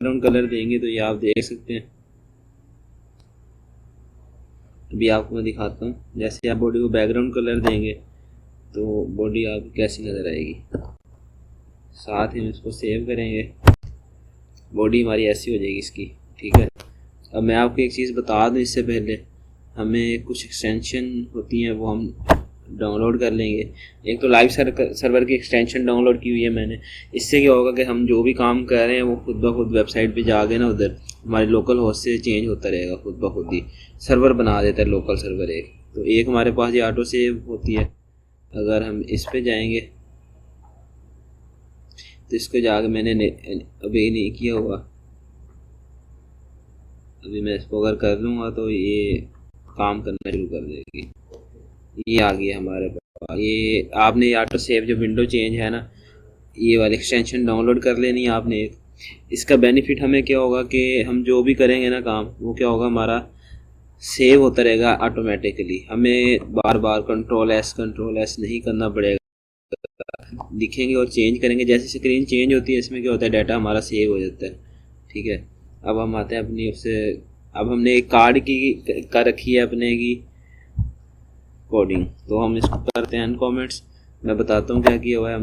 Background colour देंगे तो ये आप देख सकते हैं। अभी आपको मैं दिखाता हूँ, जैसे आप बॉडी को बैकग्राउंड कलर देंगे तो बॉडी आपकी कैसी नज़र आएगी। साथ ही इसको सेव करेंगे, बॉडी हमारी ऐसी हो जाएगी इसकी, ठीक है। अब मैं आपको एक चीज़ बता दूं इससे पहले, हमें कुछ एक्सटेंशन होती हैं वो हम डाउनलोड कर लेंगे। एक तो लाइव सर्वर की एक्सटेंशन डाउनलोड की हुई है मैंने। इससे क्या होगा कि हम जो भी काम कर रहे हैं वो खुद ब खुद वेबसाइट पे जाके ना उधर हमारे लोकल होस्ट से चेंज होता रहेगा, खुद ब खुद ही सर्वर बना देता है लोकल सर्वर एक। तो एक हमारे पास ये ऑटो सेव होती है। अगर हम इस पे जाएंगे तो इसको जाके मैंने अभी नहीं किया हुआ, अभी मैं इसको अगर कर लूँगा तो ये काम करना शुरू कर देगी। ये आ गया हमारे पास। ये आपने ऑटो सेव जो विंडो चेंज है ना, ये वाली एक्सटेंशन डाउनलोड कर लेनी है आपने एक। इसका बेनिफिट हमें क्या होगा कि हम जो भी करेंगे ना काम, वो क्या होगा हमारा सेव होता रहेगा ऑटोमेटिकली। हमें बार बार कंट्रोल एस नहीं करना पड़ेगा। लिखेंगे और चेंज करेंगे, जैसे स्क्रीन चेंज होती है इसमें क्या होता है डाटा हमारा सेव हो जाता है, ठीक है। अब हम आते हैं अपनी उससे, अब हमने एक कार्ड की कर रखी है अपने की कोडिंग, तो हम इसको करते हैं अनकमेंट्स। मैं बताता हूँ क्या किया हुआ है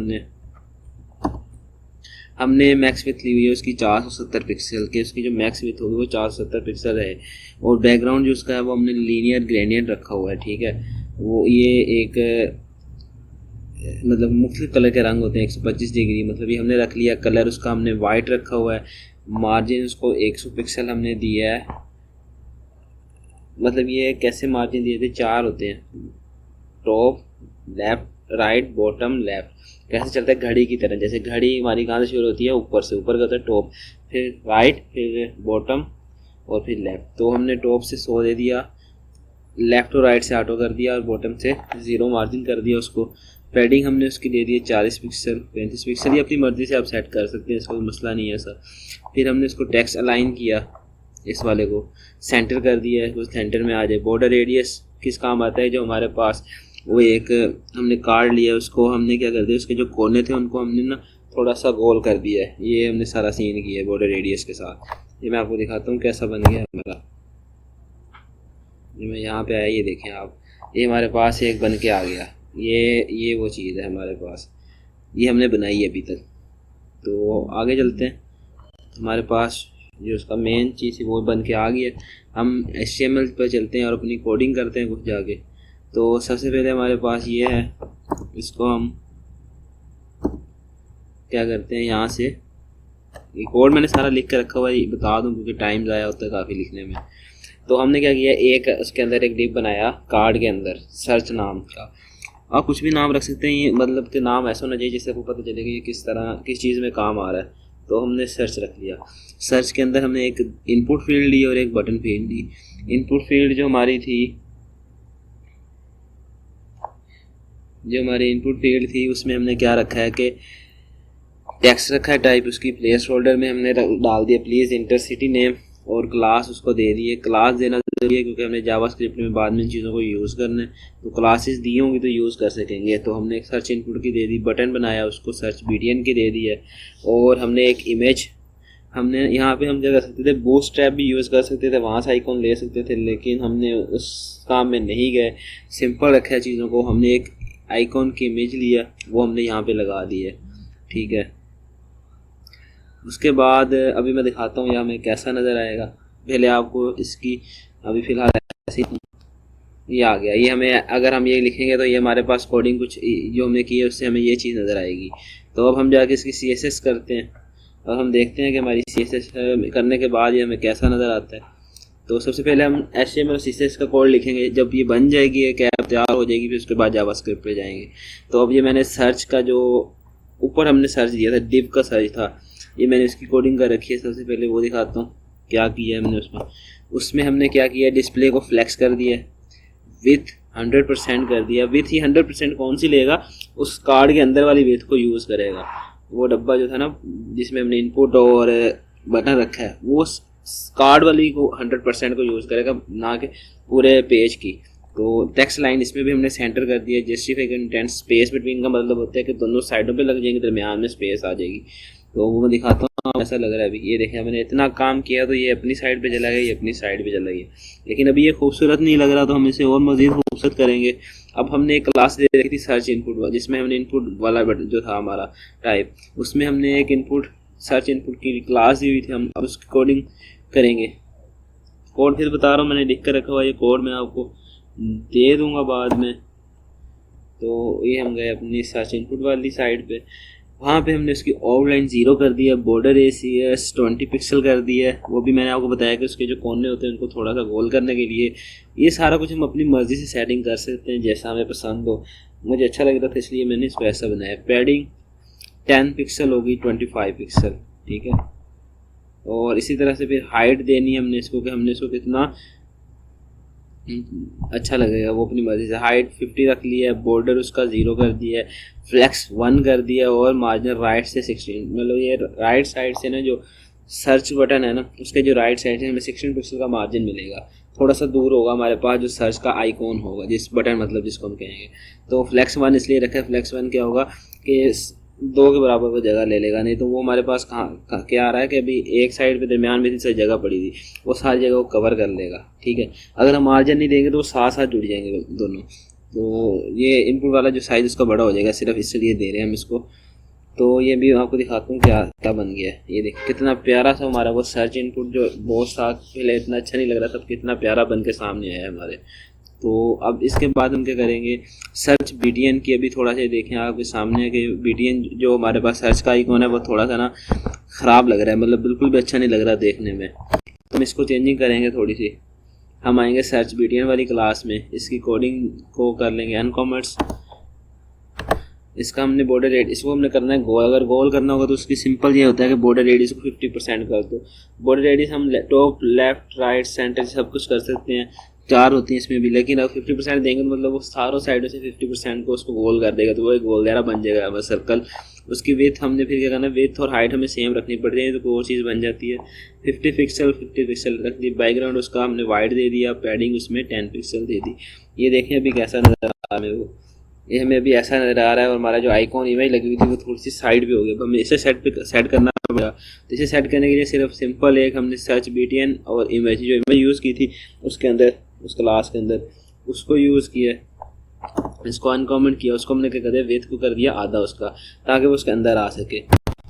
हमने मैक्स विथ ली हुई है उसकी 470 पिक्सल के, उसकी जो मैक्स विथ होगी वो 470 पिक्सल है। और बैकग्राउंड जो उसका है वो हमने लीनियर ग्रेडियंट रखा हुआ है, ठीक है। वो ये एक मतलब मुख्तलिफ कलर के रंग होते हैं 125 डिग्री, मतलब ये हमने रख लिया। कलर उसका हमने वाइट रखा हुआ है। मार्जिन उसको 100 पिक्सल हमने दिया है। मतलब ये कैसे मार्जिन दिए थे, 4 होते हैं, top left right bottom left, कैसे चलता है घड़ी की तरह। जैसे घड़ी हमारी कहाँ से शुरू होती है, ऊपर से, ऊपर का होता है टॉप, फिर राइट, फिर बॉटम और फिर लेफ्ट। तो हमने टॉप से 100 दे दिया, लेफ्ट और राइट से ऑटो कर दिया और बॉटम से 0 मार्जिन कर दिया उसको। पैडिंग हमने उसकी दे दी है 40 पिक्सल 35 पिक्सल, ये अपनी मर्ज़ी से आप सेट कर सकते हैं, इसका कोई मसला नहीं है सर। फिर हमने इसको टेक्स्ट अलाइन किया, इस वाले को सेंटर कर दिया है, वो सेंटर में आ जाए। बॉर्डर रेडियस किस काम आता है, जो हमारे पास वो एक हमने कार्ड लिया, उसको हमने क्या कर दिया, उसके जो कोने थे उनको हमने ना थोड़ा सा गोल कर दिया है। ये हमने सारा सीन किया है बॉर्डर रेडियस के साथ। ये मैं आपको दिखाता हूँ कैसा बन गया हमारा। मैं यहाँ पे आया, ये देखें आप, ये हमारे पास एक बन के आ गया। ये वो चीज़ है हमारे पास, ये हमने बनाई है अभी तक। तो आगे चलते हैं, हमारे पास जो उसका मेन चीज़ है वो बन के आ गई है। हम HTML पर चलते हैं और अपनी कोडिंग करते हैं कुछ जाके। तो सबसे पहले हमारे पास ये है, इसको हम क्या करते हैं, यहाँ से ये कोड मैंने सारा लिख कर रखा हुआ है, बता दूँ क्योंकि टाइम ज़ाया होता है काफ़ी लिखने में। तो हमने क्या किया, एक उसके अंदर एक डिव बनाया कार्ड के अंदर सर्च नाम का। आप कुछ भी नाम रख सकते हैं, ये मतलब कि नाम ऐसा होना चाहिए जिससे आपको पता चले कि ये किस तरह किस चीज़ में काम आ रहा है। तो हमने सर्च रख लिया। सर्च के अंदर हमने एक इनपुट फील्ड ली और एक बटन फील्ड ली। इनपुट फील्ड जो हमारी इनपुट फील्ड थी उसमें हमने क्या रखा है कि टेक्स्ट रखा है टाइप, उसकी प्लेस होल्डर में हमने डाल दिया प्लीज़ इंटर सिटी नेम, और क्लास उसको दे दिए। क्लास देना जरूरी है क्योंकि हमने जावास्क्रिप्ट में बाद में इन चीज़ों को यूज़ करना है, तो क्लासेस दी होंगी तो यूज़ कर सकेंगे। तो हमने एक सर्च इनपुट की दे दी, बटन बनाया उसको सर्च BTN की दे दी है। और हमने एक इमेज, हमने यहाँ पे हम क्या कर सकते थे, बूटस्ट्रैप भी यूज़ कर सकते थे, वहाँ से आइकॉन ले सकते थे, लेकिन हमने उस काम में नहीं गए, सिंपल रखा है चीज़ों को। हमने एक आइकॉन की इमेज लिया, वो हमने यहाँ पे लगा दी है, ठीक है। उसके बाद अभी मैं दिखाता हूँ यहाँ में कैसा नज़र आएगा। पहले आपको इसकी अभी फ़िलहाल ऐसे ये आ गया। ये हमें अगर हम ये लिखेंगे तो ये हमारे पास कोडिंग कुछ जो हमने की है उससे हमें ये चीज़ नज़र आएगी। तो अब हम जाके इसकी CSS करते हैं और हम देखते हैं कि हमारी CSS करने के बाद ये हमें कैसा नज़र आता है। तो सबसे पहले हम HTML और CSS का कोड लिखेंगे। जब ये बन जाएगी, एक ऐप तैयार हो जाएगी, फिर उसके बाद जावास्क्रिप्ट पे जाएंगे। तो अब ये मैंने सर्च का जो ऊपर हमने सर्च दिया था, डिव का सर्च था, ये मैंने इसकी कोडिंग कर रखी है। सबसे पहले वो दिखाता हूँ क्या किया है हमने उसमें हमने क्या किया, डिस्प्ले को फ्लेक्स कर दिया, विथ 100% कर दिया। विथ ही 100% कौन सी लेगा, उस कार्ड के अंदर वाली विथ को यूज़ करेगा। वो डब्बा जो था ना जिसमें हमने इनपुट और बटन रखा है, वो कार्ड वाली को 100% को यूज़ करेगा, ना कि पूरे पेज की। तो टेक्स्ट लाइन इसमें भी हमने सेंटर कर दिया। जस्टिफाई कंटेंट स्पेस बिटवीन का मतलब होता है कि दोनों साइडों पे लग जाएंगे, दरमियान में स्पेस आ जाएगी। तो वो मैं दिखाता हूँ ऐसा लग रहा है अभी। ये देखें मैंने इतना काम किया तो ये अपनी साइड पे चला गया, ये अपनी साइड पे चला गया, लेकिन अभी ये खूबसूरत नहीं लग रहा तो हम इसे और मज़ीद खूबसूरत करेंगे। अब हमने एक क्लास दे रखी थी सर्च इनपुट, जिसमें हमने इनपुट वाला जो था हमारा टाइप, उसमें हमने एक इनपुट सर्च इनपुट की क्लास दी हुई थी। हम अब उसकी कोडिंग करेंगे। कोड फिर बता रहा हूँ, मैंने लिख कर रखा हुआ, ये कोड मैं आपको दे दूँगा बाद में। तो ये हम गए अपनी सर्च इनपुट वाली साइड पे, वहाँ पे हमने उसकी आउटलाइन 0 कर दिया, बॉर्डर ACS 20 पिक्सल कर दिया है। वो भी मैंने आपको बताया कि उसके जो कोने होते हैं उनको थोड़ा सा गोल करने के लिए। ये सारा कुछ हम अपनी मर्ज़ी से सेटिंग कर सकते हैं जैसा हमें पसंद हो। मुझे अच्छा लग रहा था इसलिए मैंने इसको ऐसा बनाया। पैडिंग 10 पिक्सल होगी, 25 पिक्सल, ठीक है। और इसी तरह से फिर हाइट देनी है हमने इसको, कि हमने इसको कितना अच्छा लगेगा वो अपनी मर्ज़ी से। हाइट 50 रख लिया है, बॉर्डर उसका 0 कर दिया है, फ्लेक्स 1 कर दिया, और मार्जिन राइट से 16, मतलब ये राइट साइड से ना जो सर्च बटन है ना उसके जो राइट साइड से हमें 16 पिक्सल का मार्जिन मिलेगा। थोड़ा सा दूर होगा हमारे पास जो सर्च का आइकॉन होगा, जिस बटन मतलब जिसको हम कहेंगे। तो फ्लेक्स 1 इसलिए रखा है, फ्लेक्स 1 क्या होगा कि 2 के बराबर वो जगह ले लेगा, नहीं तो वो हमारे पास कहाँ क्या आ रहा है कि अभी एक साइड पे दरमियान में सारी जगह पड़ी थी, वो सारी जगह को कवर कर लेगा, ठीक है। अगर हम मार्जिन नहीं देंगे तो वो साथ साथ जुड़ जाएंगे दोनों। तो ये इनपुट वाला जो साइज़ उसका बड़ा हो जाएगा, सिर्फ इसलिए दे रहे हैं हम इसको। तो ये भी आपको दिखाता हूँ क्या क्या बन गया है। ये देखिए कितना प्यारा सा हमारा वो सर्च इनपुट, जो बहुत साथ पहले इतना अच्छा नहीं लग रहा था, कितना प्यारा बन के सामने आया हमारे। तो अब इसके बाद हम क्या करेंगे, सर्च BTN की अभी थोड़ा सा देखें आपके सामने कि BTN जो हमारे पास सर्च का आइकॉन है वो थोड़ा सा ना ख़राब लग रहा है, मतलब बिल्कुल भी अच्छा नहीं लग रहा देखने में। तो हम इसको चेंजिंग करेंगे थोड़ी सी। हम आएंगे सर्च BTN वाली क्लास में, इसकी कोडिंग को कर लेंगे अनकॉमर्स। इसका हमने बॉर्डर रेडियस, इसको हमने करना है गोल। अगर गोल करना होगा तो उसकी सिंपल ये होता है कि बॉर्डर रेडियस को 50% कर दो। बॉर्डर रेडियस हम टॉप, लेफ्ट, राइट, सेंटर सब कुछ कर सकते हैं, 4 होती हैं इसमें भी, लेकिन अगर 50% देंगे तो मतलब वो चारों साइडों से 50% को उसको गोल कर देगा, तो वो एक गोल दायरा बन जाएगा बस सर्कल। उसकी विड्थ हमने फिर क्या करना है, विड्थ और हाइट हमें सेम रखनी पड़ती है, तो कोई और चीज़ बन जाती है। 50 पिक्सल रख दी। बैकग्राउंड उसका हमने वाइट दे दिया, पैडिंग उसमें 10 पिक्सल दे दी। ये देखें अभी कैसा नज़र आ रहा है वो, ये हमें अभी ऐसा नज़र आ रहा है। और हमारा जो आइकॉन इमेज लगी हुई थी वो थोड़ी सी साइड पे हो गई। अब हमें इसे सेट करना पड़ेगा। तो इसे सेट करने के लिए सिर्फ सिंपल एक हमने सर्च BTN और इमेज, जो इमेज यूज़ की थी उसके अंदर, उस क्लास के अंदर उसको यूज़ किया, इसको अनकमेंट किया, उसको हमने क्या कर दिया, विड्थ को कर दिया आधा उसका, ताकि वो उसके अंदर आ सके।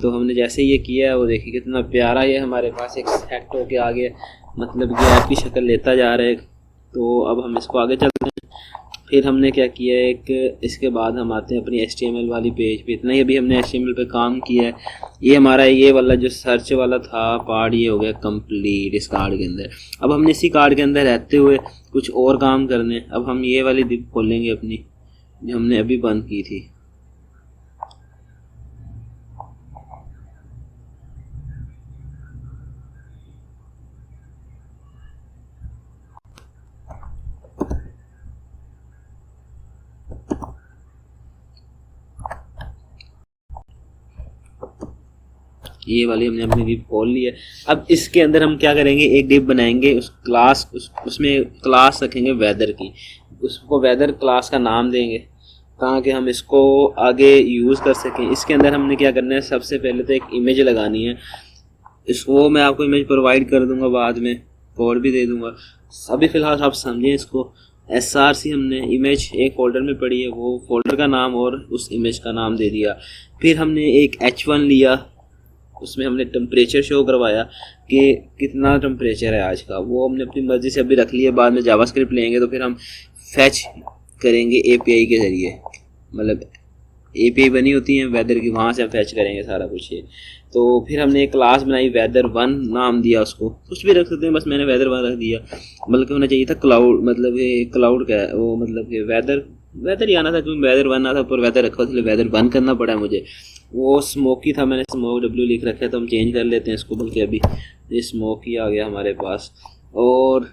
तो हमने जैसे ये किया है वो देखिए कितना प्यारा ये हमारे पास एक सेट होके आ गया, मतलब कि ऐप की शक्ल लेता जा रहा है। तो अब हम इसको आगे चलते हैं। फिर हमने क्या किया है, एक इसके बाद हम आते हैं अपनी HTML वाली पेज पे। इतना ही अभी हमने HTML पे काम किया है। ये हमारा ये वाला जो सर्च वाला था पार्ट, ये हो गया कंप्लीट इस कार्ड के अंदर। अब हमने इसी कार्ड के अंदर रहते हुए कुछ और काम करने। अब हम ये वाली दिप खोलेंगे अपनी, जो हमने अभी बंद की थी। ये वाली हमने अपनी डिप खोल ली है। अब इसके अंदर हम क्या करेंगे, एक डिप बनाएंगे, उस क्लास उसमें क्लास रखेंगे वेदर की, उसको वेदर क्लास का नाम देंगे ताकि हम इसको आगे यूज़ कर सकें। इसके अंदर हमने क्या करना है, सबसे पहले तो एक इमेज लगानी है। इसको मैं आपको इमेज प्रोवाइड कर दूंगा, बाद में कोड भी दे दूंगा। अभी फ़िलहाल आप समझें इसको। SRC हमने इमेज एक फोल्डर में पड़ी है, वो फोल्डर का नाम और उस इमेज का नाम दे दिया। फिर हमने एक H1 लिया, उसमें हमने टेम्परेचर शो करवाया कि कितना टेम्परेचर है आज का, वो हमने अपनी मर्ज़ी से अभी रख लिया। बाद में जावास्क्रिप्ट लेंगे तो फिर हम फैच करेंगे API के ज़रिए, मतलब API बनी होती है वेदर की, वहाँ से हम फैच करेंगे सारा कुछ ये। तो फिर हमने एक क्लास बनाई, weather1 नाम दिया उसको, कुछ भी रख सकते हैं, बस मैंने weather1 रख दिया। बल्कि होना चाहिए था क्लाउड, मतलब ये क्लाउड का है वो, मतलब कि वेदर ही आना था, क्योंकि weather1 आता पर वेदर रखा, इसलिए weather1 करना पड़ा है मुझे। वो स्मोकी था, मैंने स्मोक W लिख रखा है, तो हम चेंज कर लेते हैं इसको, बल्कि अभी ये स्मोकी आ गया हमारे पास। और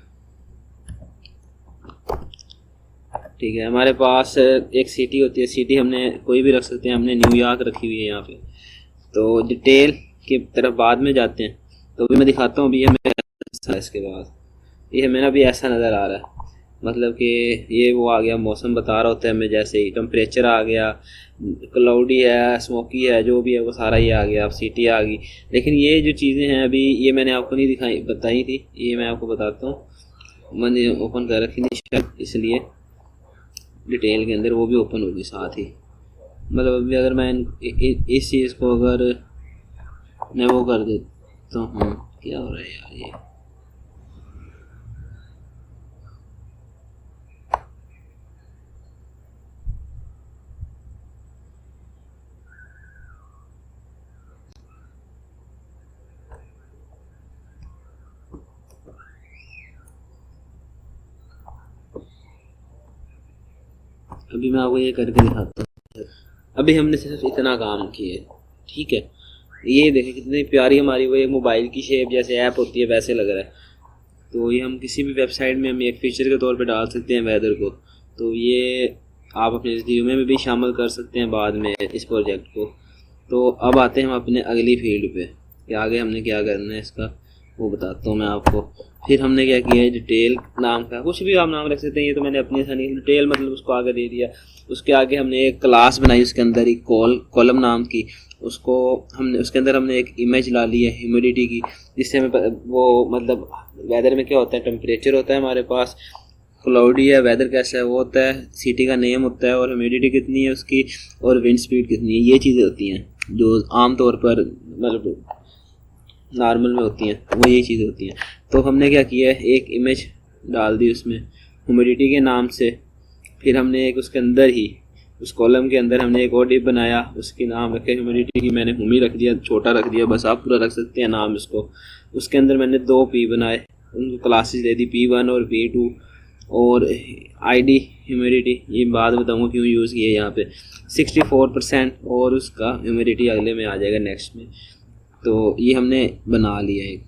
ठीक है, हमारे पास एक सिटी होती है, सिटी हमने कोई भी रख सकते हैं, हमने न्यूयॉर्क रखी हुई है यहाँ पे। तो डिटेल की तरफ बाद में जाते हैं, तो भी मैं दिखाता हूँ। अभी ये मेरा इसके बाद ये मेरा भी ऐसा नज़र आ रहा है। मतलब कि ये वो आ गया, मौसम बता रहा होता है हमें, जैसे ही टेम्परेचर आ गया, क्लाउडी है, स्मोकी है, जो भी है वो सारा ये आ गया, अब सिटी आ गई। लेकिन ये जो चीज़ें हैं अभी ये मैंने आपको नहीं दिखाई बताई थी, ये मैं आपको बताता हूँ। मैंने ओपन कर रखी थी शायद, इसलिए डिटेल के अंदर वो भी ओपन होगी साथ ही। मतलब अभी अगर मैं इस चीज़ को अगर मैं वो कर देता हूँ, क्या हो रहा है यार ये, अभी मैं आपको ये करके दिखाता हूँ। अभी हमने सिर्फ इतना काम किया है, ठीक है। ये देखें कितनी प्यारी हमारी वो एक मोबाइल की शेप जैसे ऐप होती है वैसे लग रहा है। तो ये हम किसी भी वेबसाइट में हम एक फीचर के तौर पे डाल सकते हैं वेदर को। तो ये आप अपने रिज्यूमे में भी शामिल कर सकते हैं बाद में इस प्रोजेक्ट को। तो अब आते हैं हम अपने अगली फील्ड पे कि आगे हमने क्या करना है इसका, वो बताता हूँ मैं आपको। फिर हमने क्या किया है, डिटेल नाम का कुछ भी आप नाम रख सकते हैं, ये तो मैंने अपनी आसानी डिटेल मतलब उसको आगे दे दिया। उसके आगे हमने एक क्लास बनाई, उसके अंदर एक कॉलम नाम की, उसको हमने उसके अंदर हमने एक इमेज ला ली है ह्यूमिडिटी की, जिससे हमें वो मतलब वेदर में क्या होता है, टेम्परेचर होता है हमारे पास, क्लाउडी है, वेदर कैसा है वो होता है, सिटी का नेम होता है और ह्यूमिडिटी कितनी है उसकी, और विंड स्पीड कितनी है। ये चीज़ें होती हैं जो आम तौर पर मतलब नॉर्मल में होती हैं, वो ये चीज़ें होती हैं। तो हमने क्या किया है, एक इमेज डाल दी उसमें ह्यूमिडिटी के नाम से। फिर हमने एक उसके अंदर ही उस कॉलम के अंदर हमने एक और डिप बनाया, उसकी नाम रखे ह्यूमिडिटी की, मैंने ह्यूमी रख दिया, छोटा रख दिया, बस आप पूरा रख सकते हैं नाम इसको। उसके अंदर मैंने 2 पी बनाए, उनको क्लासेस दे दी P1 और P2। और आईडी ह्यूमिडिटी ये बाद बताऊँगा क्यों यूज़ किया यहाँ पे 64%, और उसका ह्यूमिडिटी अगले में आ जाएगा नेक्स्ट में। तो ये हमने बना लिया। एक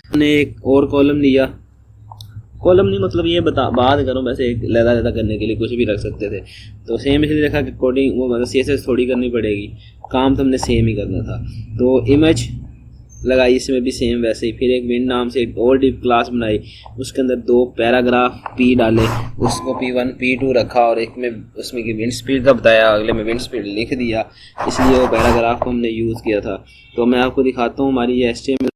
हमने एक और कॉलम लिया, कॉलम नहीं मतलब ये बात करूँ वैसे एक लहदा करने के लिए कुछ भी रख सकते थे। तो सेम इसलिए रखा कि कोडिंग वो मतलब CSS थोड़ी करनी पड़ेगी, काम तो हमने सेम ही करना था। तो इमेज लगाई इसमें भी सेम वैसे ही। फिर एक विंड नाम से एक और डिप क्लास बनाई, उसके अंदर 2 पैराग्राफ P डाले, उसको P1 P2 रखा, और एक में उसमें की विंड स्पीड का बताया, अगले में विंड स्पीड लिख दिया, इसलिए वो पैराग्राफ को हमने यूज़ किया था। तो मैं आपको दिखाता हूँ हमारी ये HTML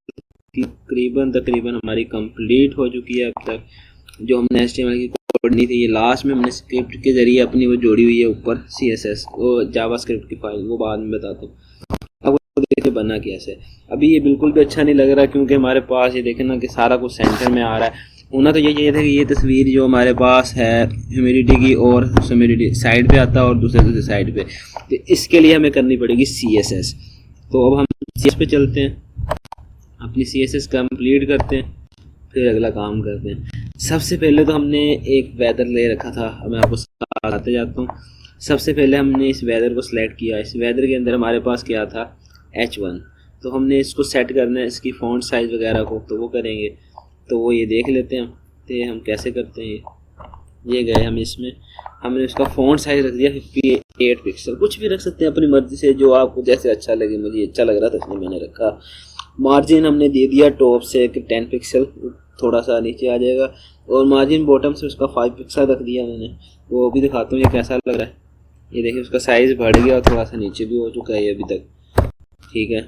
की तकरीबन हमारी कंप्लीट हो चुकी है अब तक। जो हमने HTML की कोड नहीं थी, ये लास्ट में हमने स्क्रिप्ट के ज़रिए अपनी वो जोड़ी हुई है ऊपर CSS, वो जावास्क्रिप्ट की फाइल, वो बाद में बताता हूँ। अब देखिए बना कैसे। अभी ये बिल्कुल भी अच्छा नहीं लग रहा क्योंकि हमारे पास ये देखें ना कि सारा कुछ सेंटर में आ रहा है। होना तो ये था कि ये तस्वीर जो हमारे पास है ह्यूमिडिटी की, और ह्यूमिडिटी साइड पे आता है और दूसरे साइड पे, तो इसके लिए हमें करनी पड़ेगी CSS। तो अब हम CSS पे चलते हैं, अपनी CSS कंप्लीट करते हैं, फिर अगला काम करते हैं। सबसे पहले तो हमने एक वेदर ले रखा था, मैं आपको बताते जाता हूँ। सबसे पहले हमने इस वेदर को सिलेक्ट किया, इस वेदर के अंदर हमारे पास क्या था H1। तो हमने इसको सेट करना है, इसकी फ़ॉन्ट साइज़ वगैरह को, तो वो करेंगे। तो वो ये देख लेते हैं हम कैसे करते हैं। ये गए हम इसमें, हमने उसका फ़ॉन्ट साइज़ रख दिया 58 पिक्सल, कुछ भी रख सकते हैं अपनी मर्ज़ी से, जो आपको जैसे अच्छा लगे। मुझे अच्छा लग रहा था इसलिए मैंने रखा। मार्जिन हमने दे दिया टॉप से 10 पिक्सल, थोड़ा सा नीचे आ जाएगा, और मार्जिन बॉटम से उसका 5 पिक्सल रख दिया मैंने। वो भी दिखाता हूँ ये कैसा लग रहा है। ये देखिए उसका साइज़ बढ़ गया और थोड़ा सा नीचे भी हो चुका है ये अभी तक, ठीक है।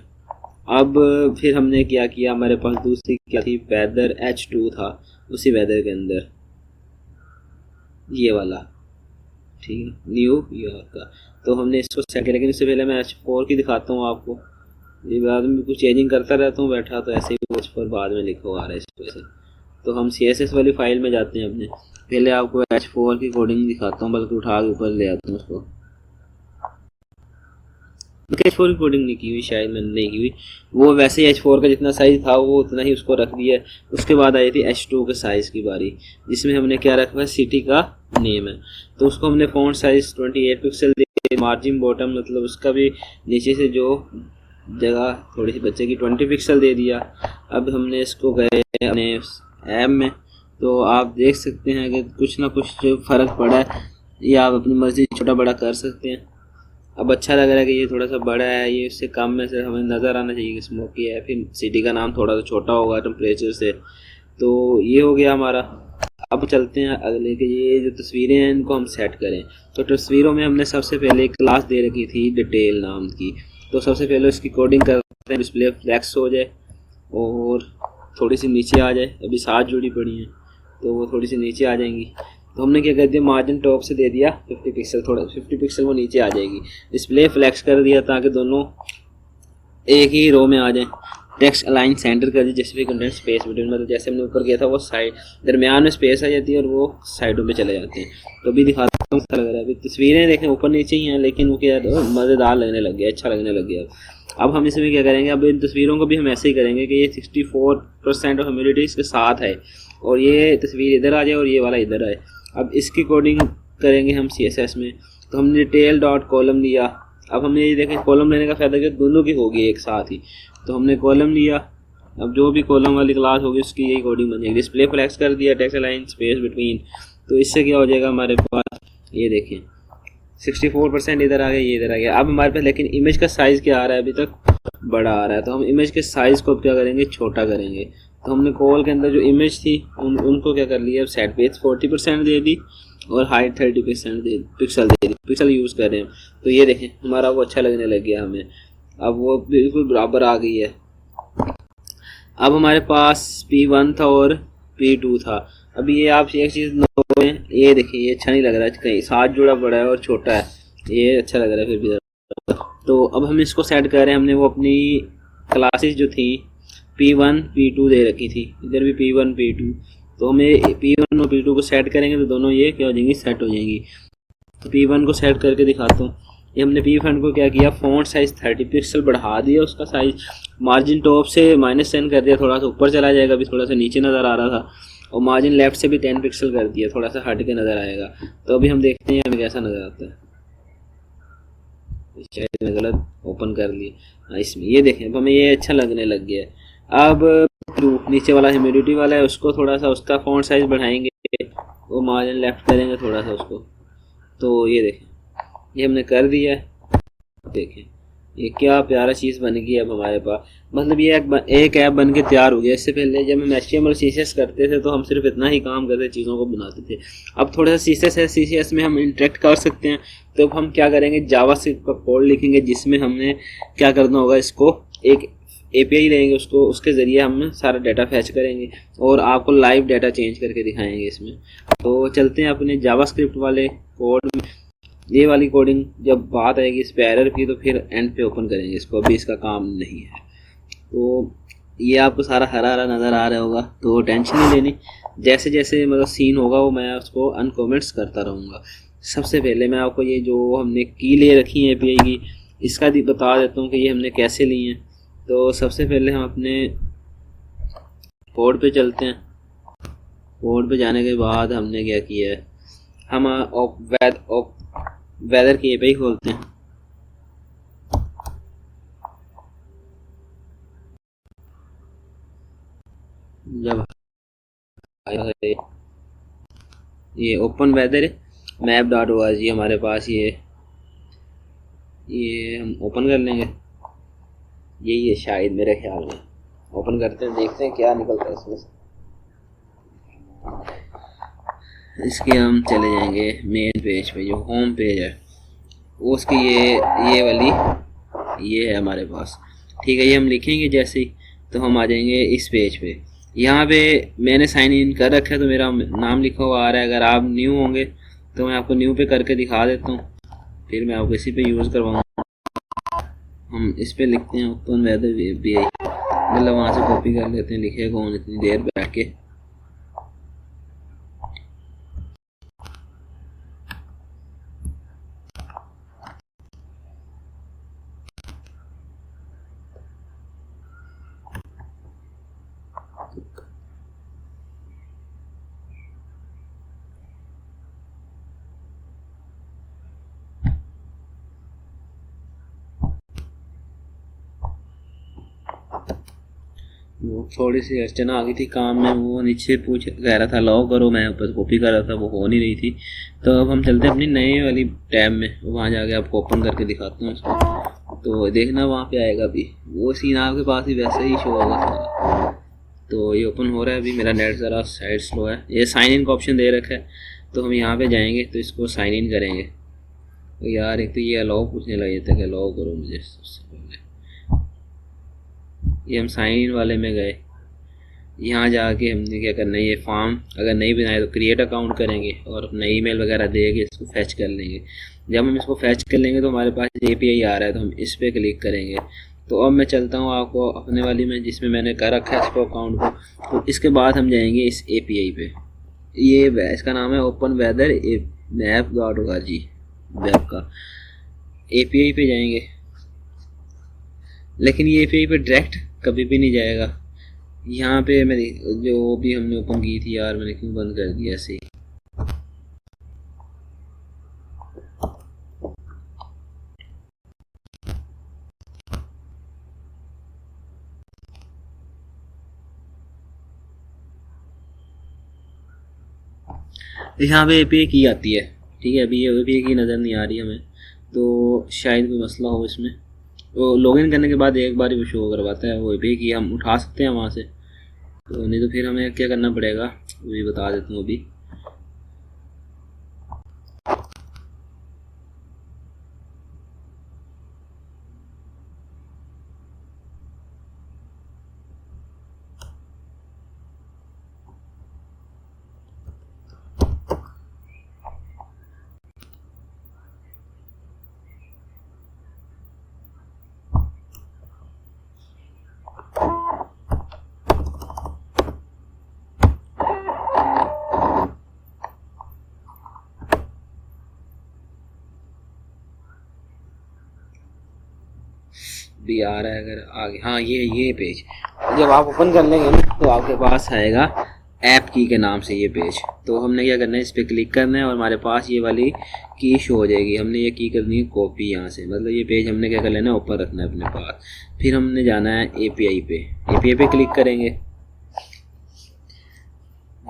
अब फिर हमने क्या किया, हमारे पास दूसरी क्या थी, वेदर H2 था, उसी वेदर के अंदर ये वाला, ठीक है, न्यू यॉर्क का। तो हमने इसको सेट किया, लेकिन इससे पहले मैं H4 की दिखाता हूँ आपको। ये बाद में कुछ चेंजिंग करता रहता हूँ बैठा, तो ऐसे ही H4 बाद में लिखा आ रहा है इस वजह से। तो हम CSS वाली फाइल में जाते हैं अपने, पहले आपको H4 की कोडिंग दिखाता हूँ, बल्कि उठा के ऊपर ले आता हूँ उसको। H4 की कोडिंग नहीं की हुई, शायद मैंने नहीं की हुई, वो वैसे ही H4 का जितना साइज़ था वो उतना ही उसको रख दिया। उसके बाद आई थी H2 के साइज़ की बारी, जिसमें हमने क्या रखा है, सिटी का नेम है। तो उसको हमने फ़ॉन्ट साइज़ 28 पिक्सल दिया, मार्जिन बॉटम मतलब उसका भी नीचे से जो जगह थोड़ी सी बच्चे की 20 पिक्सल दे दिया। अब हमने इसको गए अपने ऐप में, तो आप देख सकते हैं कि कुछ ना कुछ फ़र्क पड़ा है, या आप अपनी मर्ज़ी छोटा बड़ा कर सकते हैं। अब अच्छा लग रहा है कि ये थोड़ा सा बड़ा है, ये इससे कम में से हमें नज़र आना चाहिए कि स्मोकी है। फिर सिटी का नाम थोड़ा सा छोटा होगा टेम्परेचर से। तो ये हो गया हमारा। अब चलते हैं अगले के, ये जो तस्वीरें हैं इनको हम सेट करें। तो तस्वीरों में हमने सबसे पहले एक क्लास दे रखी थी डिटेल नाम की, तो सबसे पहले उसकी कोडिंग करते हैं, डिस्प्ले फ्लेक्स हो जाए और थोड़ी सी नीचे आ जाए। अभी 7 जुड़ी पड़ी हैं तो वो थोड़ी सी नीचे आ जाएंगी। तो हमने क्या कर दिया, मार्जिन टॉप से दे दिया 50 पिक्सल, थोड़ा 50 पिक्सल वो नीचे आ जाएगी। डिस्प्ले फ्लेक्स कर दिया ताकि दोनों एक ही रो में आ जाएं। टेक्स्ट अलाइन सेंटर कर दिया, जैसे भी कंटेंट स्पेस बिटवीन, मतलब जैसे हमने ऊपर किया था वो साइड दरमियान में स्पेस आ जाती है और वो साइडों पे चले जाते हैं। तो अभी दिखाता हूँ अच्छा लग रहा है। अभी तस्वीरें देखें ऊपर नीचे ही हैं लेकिन वो क्या मज़ेदार लगने लग गया, अच्छा लगने लग गया। अब हम इसमें क्या करेंगे, अब इन तस्वीरों को भी हम ऐसे ही करेंगे कि ये 64% ऑफ ह्यूमिडिटी इसके साथ है और ये तस्वीर इधर आ जाए और ये वाला इधर आए। अब इसकी कोडिंग करेंगे हम CSS में। तो हमने डिटेल डॉट कॉलम लिया। अब हमने ये देखें कॉलम लेने का फ़ायदा कि दोनों की होगी एक साथ ही, तो हमने कॉलम लिया। अब जो भी कॉलम वाली क्लास होगी उसकी यही कोडिंग बन जाएगी। डिस्प्ले फ्लेक्स कर दिया, टेक्स्ट अलाइन स्पेस बिटवीन, तो इससे क्या हो जाएगा हमारे पास, ये देखें 64% इधर आ गया, ये इधर आ गया। अब हमारे पास लेकिन इमेज का साइज़ क्या आ रहा है, अभी तक बड़ा आ रहा है। तो हम इमेज के साइज़ को अब क्या करेंगे, छोटा करेंगे। तो हमने कॉल के अंदर जो इमेज थी उनको क्या कर लिया, सेट पेज 40% दे दी और हाइट 30% पिक्सल दे दी। पिक्सल यूज़ कर रहे हैं तो ये देखें हमारा वो अच्छा लगने लग गया हमें, अब वो बिल्कुल बराबर आ गई है। अब हमारे पास P1 था और P2 था। अभी ये आप एक चीज़ नोट करें, ये देखिए ये अच्छा नहीं लग रहा है, कहीं 7 जुड़ा बड़ा है और छोटा है, ये अच्छा लग रहा है फिर भी। तो अब हम इसको सेट कर रहे हैं। हमने वो अपनी क्लासेस जो थी P1 P2 दे रखी थी, इधर भी P1 P2, तो हमें P1 और P2 को सेट करेंगे तो दोनों ये क्या हो जाएंगी, सेट हो जाएंगी। तो P1 को सेट करके दिखाता हूँ। ये हमने P1 को क्या किया, फ़ॉन्ट साइज़ 30 पिक्सल बढ़ा दिया, उसका साइज़ मार्जिन टॉप से -10 कर दिया, थोड़ा सा ऊपर चला जाएगा, अभी थोड़ा सा नीचे नज़र आ रहा था। और मार्जिन लेफ़्ट से भी 10 पिक्सल कर दिया, थोड़ा सा हट के नज़र आएगा। तो अभी हम देखते हैं हमें कैसा नज़र आता है। शायद मैं गलत ओपन कर लिया, इसमें ये देखें अब हमें ये अच्छा लगने लग गया है। अब जो नीचे वाला ह्यूमिडिटी वाला है उसको थोड़ा सा उसका फ़ॉन्ट साइज़ बढ़ाएंगे, वो मार्जिन लेफ़्ट करेंगे थोड़ा सा उसको। तो ये देखें ये हमने कर दिया है। देखें ये क्या प्यारा चीज़ बन गई अब हमारे पास, मतलब ये एक ऐप बन के तैयार हो गया। इससे पहले जब हम HTML CSS करते थे तो हम सिर्फ इतना ही काम करते, चीज़ों को बनाते थे। अब थोड़ा सा CSS है, CSS में हम इंटरेक्ट कर सकते हैं। तो अब हम क्या करेंगे, जावास्क्रिप्ट का कोड लिखेंगे जिसमें हमने क्या करना होगा, इसको एक API लेंगे, उसको उसके ज़रिए हम सारा डाटा फैच करेंगे और आपको लाइव डाटा चेंज करके दिखाएंगे इसमें। तो चलते हैं अपने जावास्क्रिप्ट वाले कोड में। ये वाली कोडिंग जब बात आएगी इस पे एरर की तो फिर एंड पे ओपन करेंगे इसको, अभी इसका काम नहीं है। तो ये आपको सारा हरा हरा नज़र आ रहा होगा, तो टेंशन नहीं लेनी, जैसे जैसे मतलब सीन होगा वो मैं उसको अनकमेंट्स करता रहूँगा। सबसे पहले मैं आपको ये जो हमने की ले रखी है API की, इसका भी बता देता हूँ कि ये हमने कैसे ली हैं। तो सबसे पहले हम अपने कोड पे चलते हैं। कोड पे जाने के बाद हमने क्या किया है, हम वेदर की API खोलते हैं। जब ये ओपन वेदर map.org हमारे पास ये हम ओपन कर लेंगे। यही है शायद मेरे ख्याल में, ओपन करते हैं देखते हैं क्या निकलता है इसमें से। इसके हम चले जाएंगे मेन पेज पे, जो होम पेज है वो उसकी ये वाली ये है हमारे पास, ठीक है। ये हम लिखेंगे जैसे ही तो हम आ जाएंगे इस पेज पे। यहाँ पे मैंने साइन इन कर रखा है तो मेरा नाम लिखा हुआ आ रहा है। अगर आप न्यू होंगे तो मैं आपको न्यू पे करके दिखा देता हूँ, फिर मैं आपको इसी पे यूज़ करवाऊँगा। हम इस पे लिखते हैं ओपन वेदर API, मतलब वहाँ से कॉपी कर लेते हैं, लिखे कौन इतनी देर बैठ के। वो थोड़ी सी अड़चन आ गई थी काम में, वो नीचे पूछ कह रहा था लॉग करो, मैं ऊपर कॉपी कर रहा था, वो हो नहीं रही थी। तो अब हम चलते हैं अपनी नई वाली टैब में, वहाँ जाके आपको ओपन करके दिखाता हूँ इसको। तो देखना वहाँ पे आएगा भी वो सीन, आपके पास ही वैसे ही शो होगा। तो ये ओपन हो रहा है अभी। मेरा नेट ज़रा साइड स्लो है। ये साइन इन का ऑप्शन दे रखा है, तो हम यहाँ पे जाएंगे तो इसको साइन इन करेंगे। तो यार एक तो ये अलाउ पूछने लगे थे कि अलाउ करो मुझे। सबसे पहले ये हम साइन इन वाले में गए, यहाँ जाके हमने क्या करना है, ये फॉर्म अगर नहीं बनाए तो क्रिएट अकाउंट करेंगे और अपना ईमेल वगैरह दे के इसको फैच कर लेंगे। जब हम इसको फैच कर लेंगे तो हमारे पास API आ रहा है, तो हम इस पर क्लिक करेंगे। तो अब मैं चलता हूँ आपको अपने वाली में जिसमें मैंने कर रखा है इसको अकाउंट को। तो इसके बाद हम जाएंगे इस API पे। ये इसका नाम है ओपन वेदर मैप.org वेब का। API पे जाएंगे, लेकिन ये API पे डायरेक्ट कभी भी नहीं जाएगा। यहाँ पे मेरी जो भी हमने ओपन की थी, यार मैंने क्यों बंद कर दिया ऐसे ही। यहाँ पे API की आती है, ठीक है। अभी ये API की नज़र नहीं आ रही हमें, तो शायद कोई मसला हो इसमें। तो लॉगिन करने के बाद एक बार ही वो शो करवाता है, वो API की हम उठा सकते हैं वहाँ से। तो नहीं तो फिर हमें क्या करना पड़ेगा वो भी बता देता हूँ अभी। भी आ रहा है अगर आगे, हाँ ये पेज जब आप ओपन कर लेंगे ना तो आपके पास आएगा ऐप की के नाम से ये पेज। तो हमने क्या करना है, इस पर क्लिक करना है और हमारे पास ये वाली की शो हो जाएगी। हमने ये की करनी है कॉपी यहाँ से, मतलब ये पेज हमने क्या कर लेना है, ओपन रखना है अपने पास। फिर हमने जाना है API पे क्लिक करेंगे।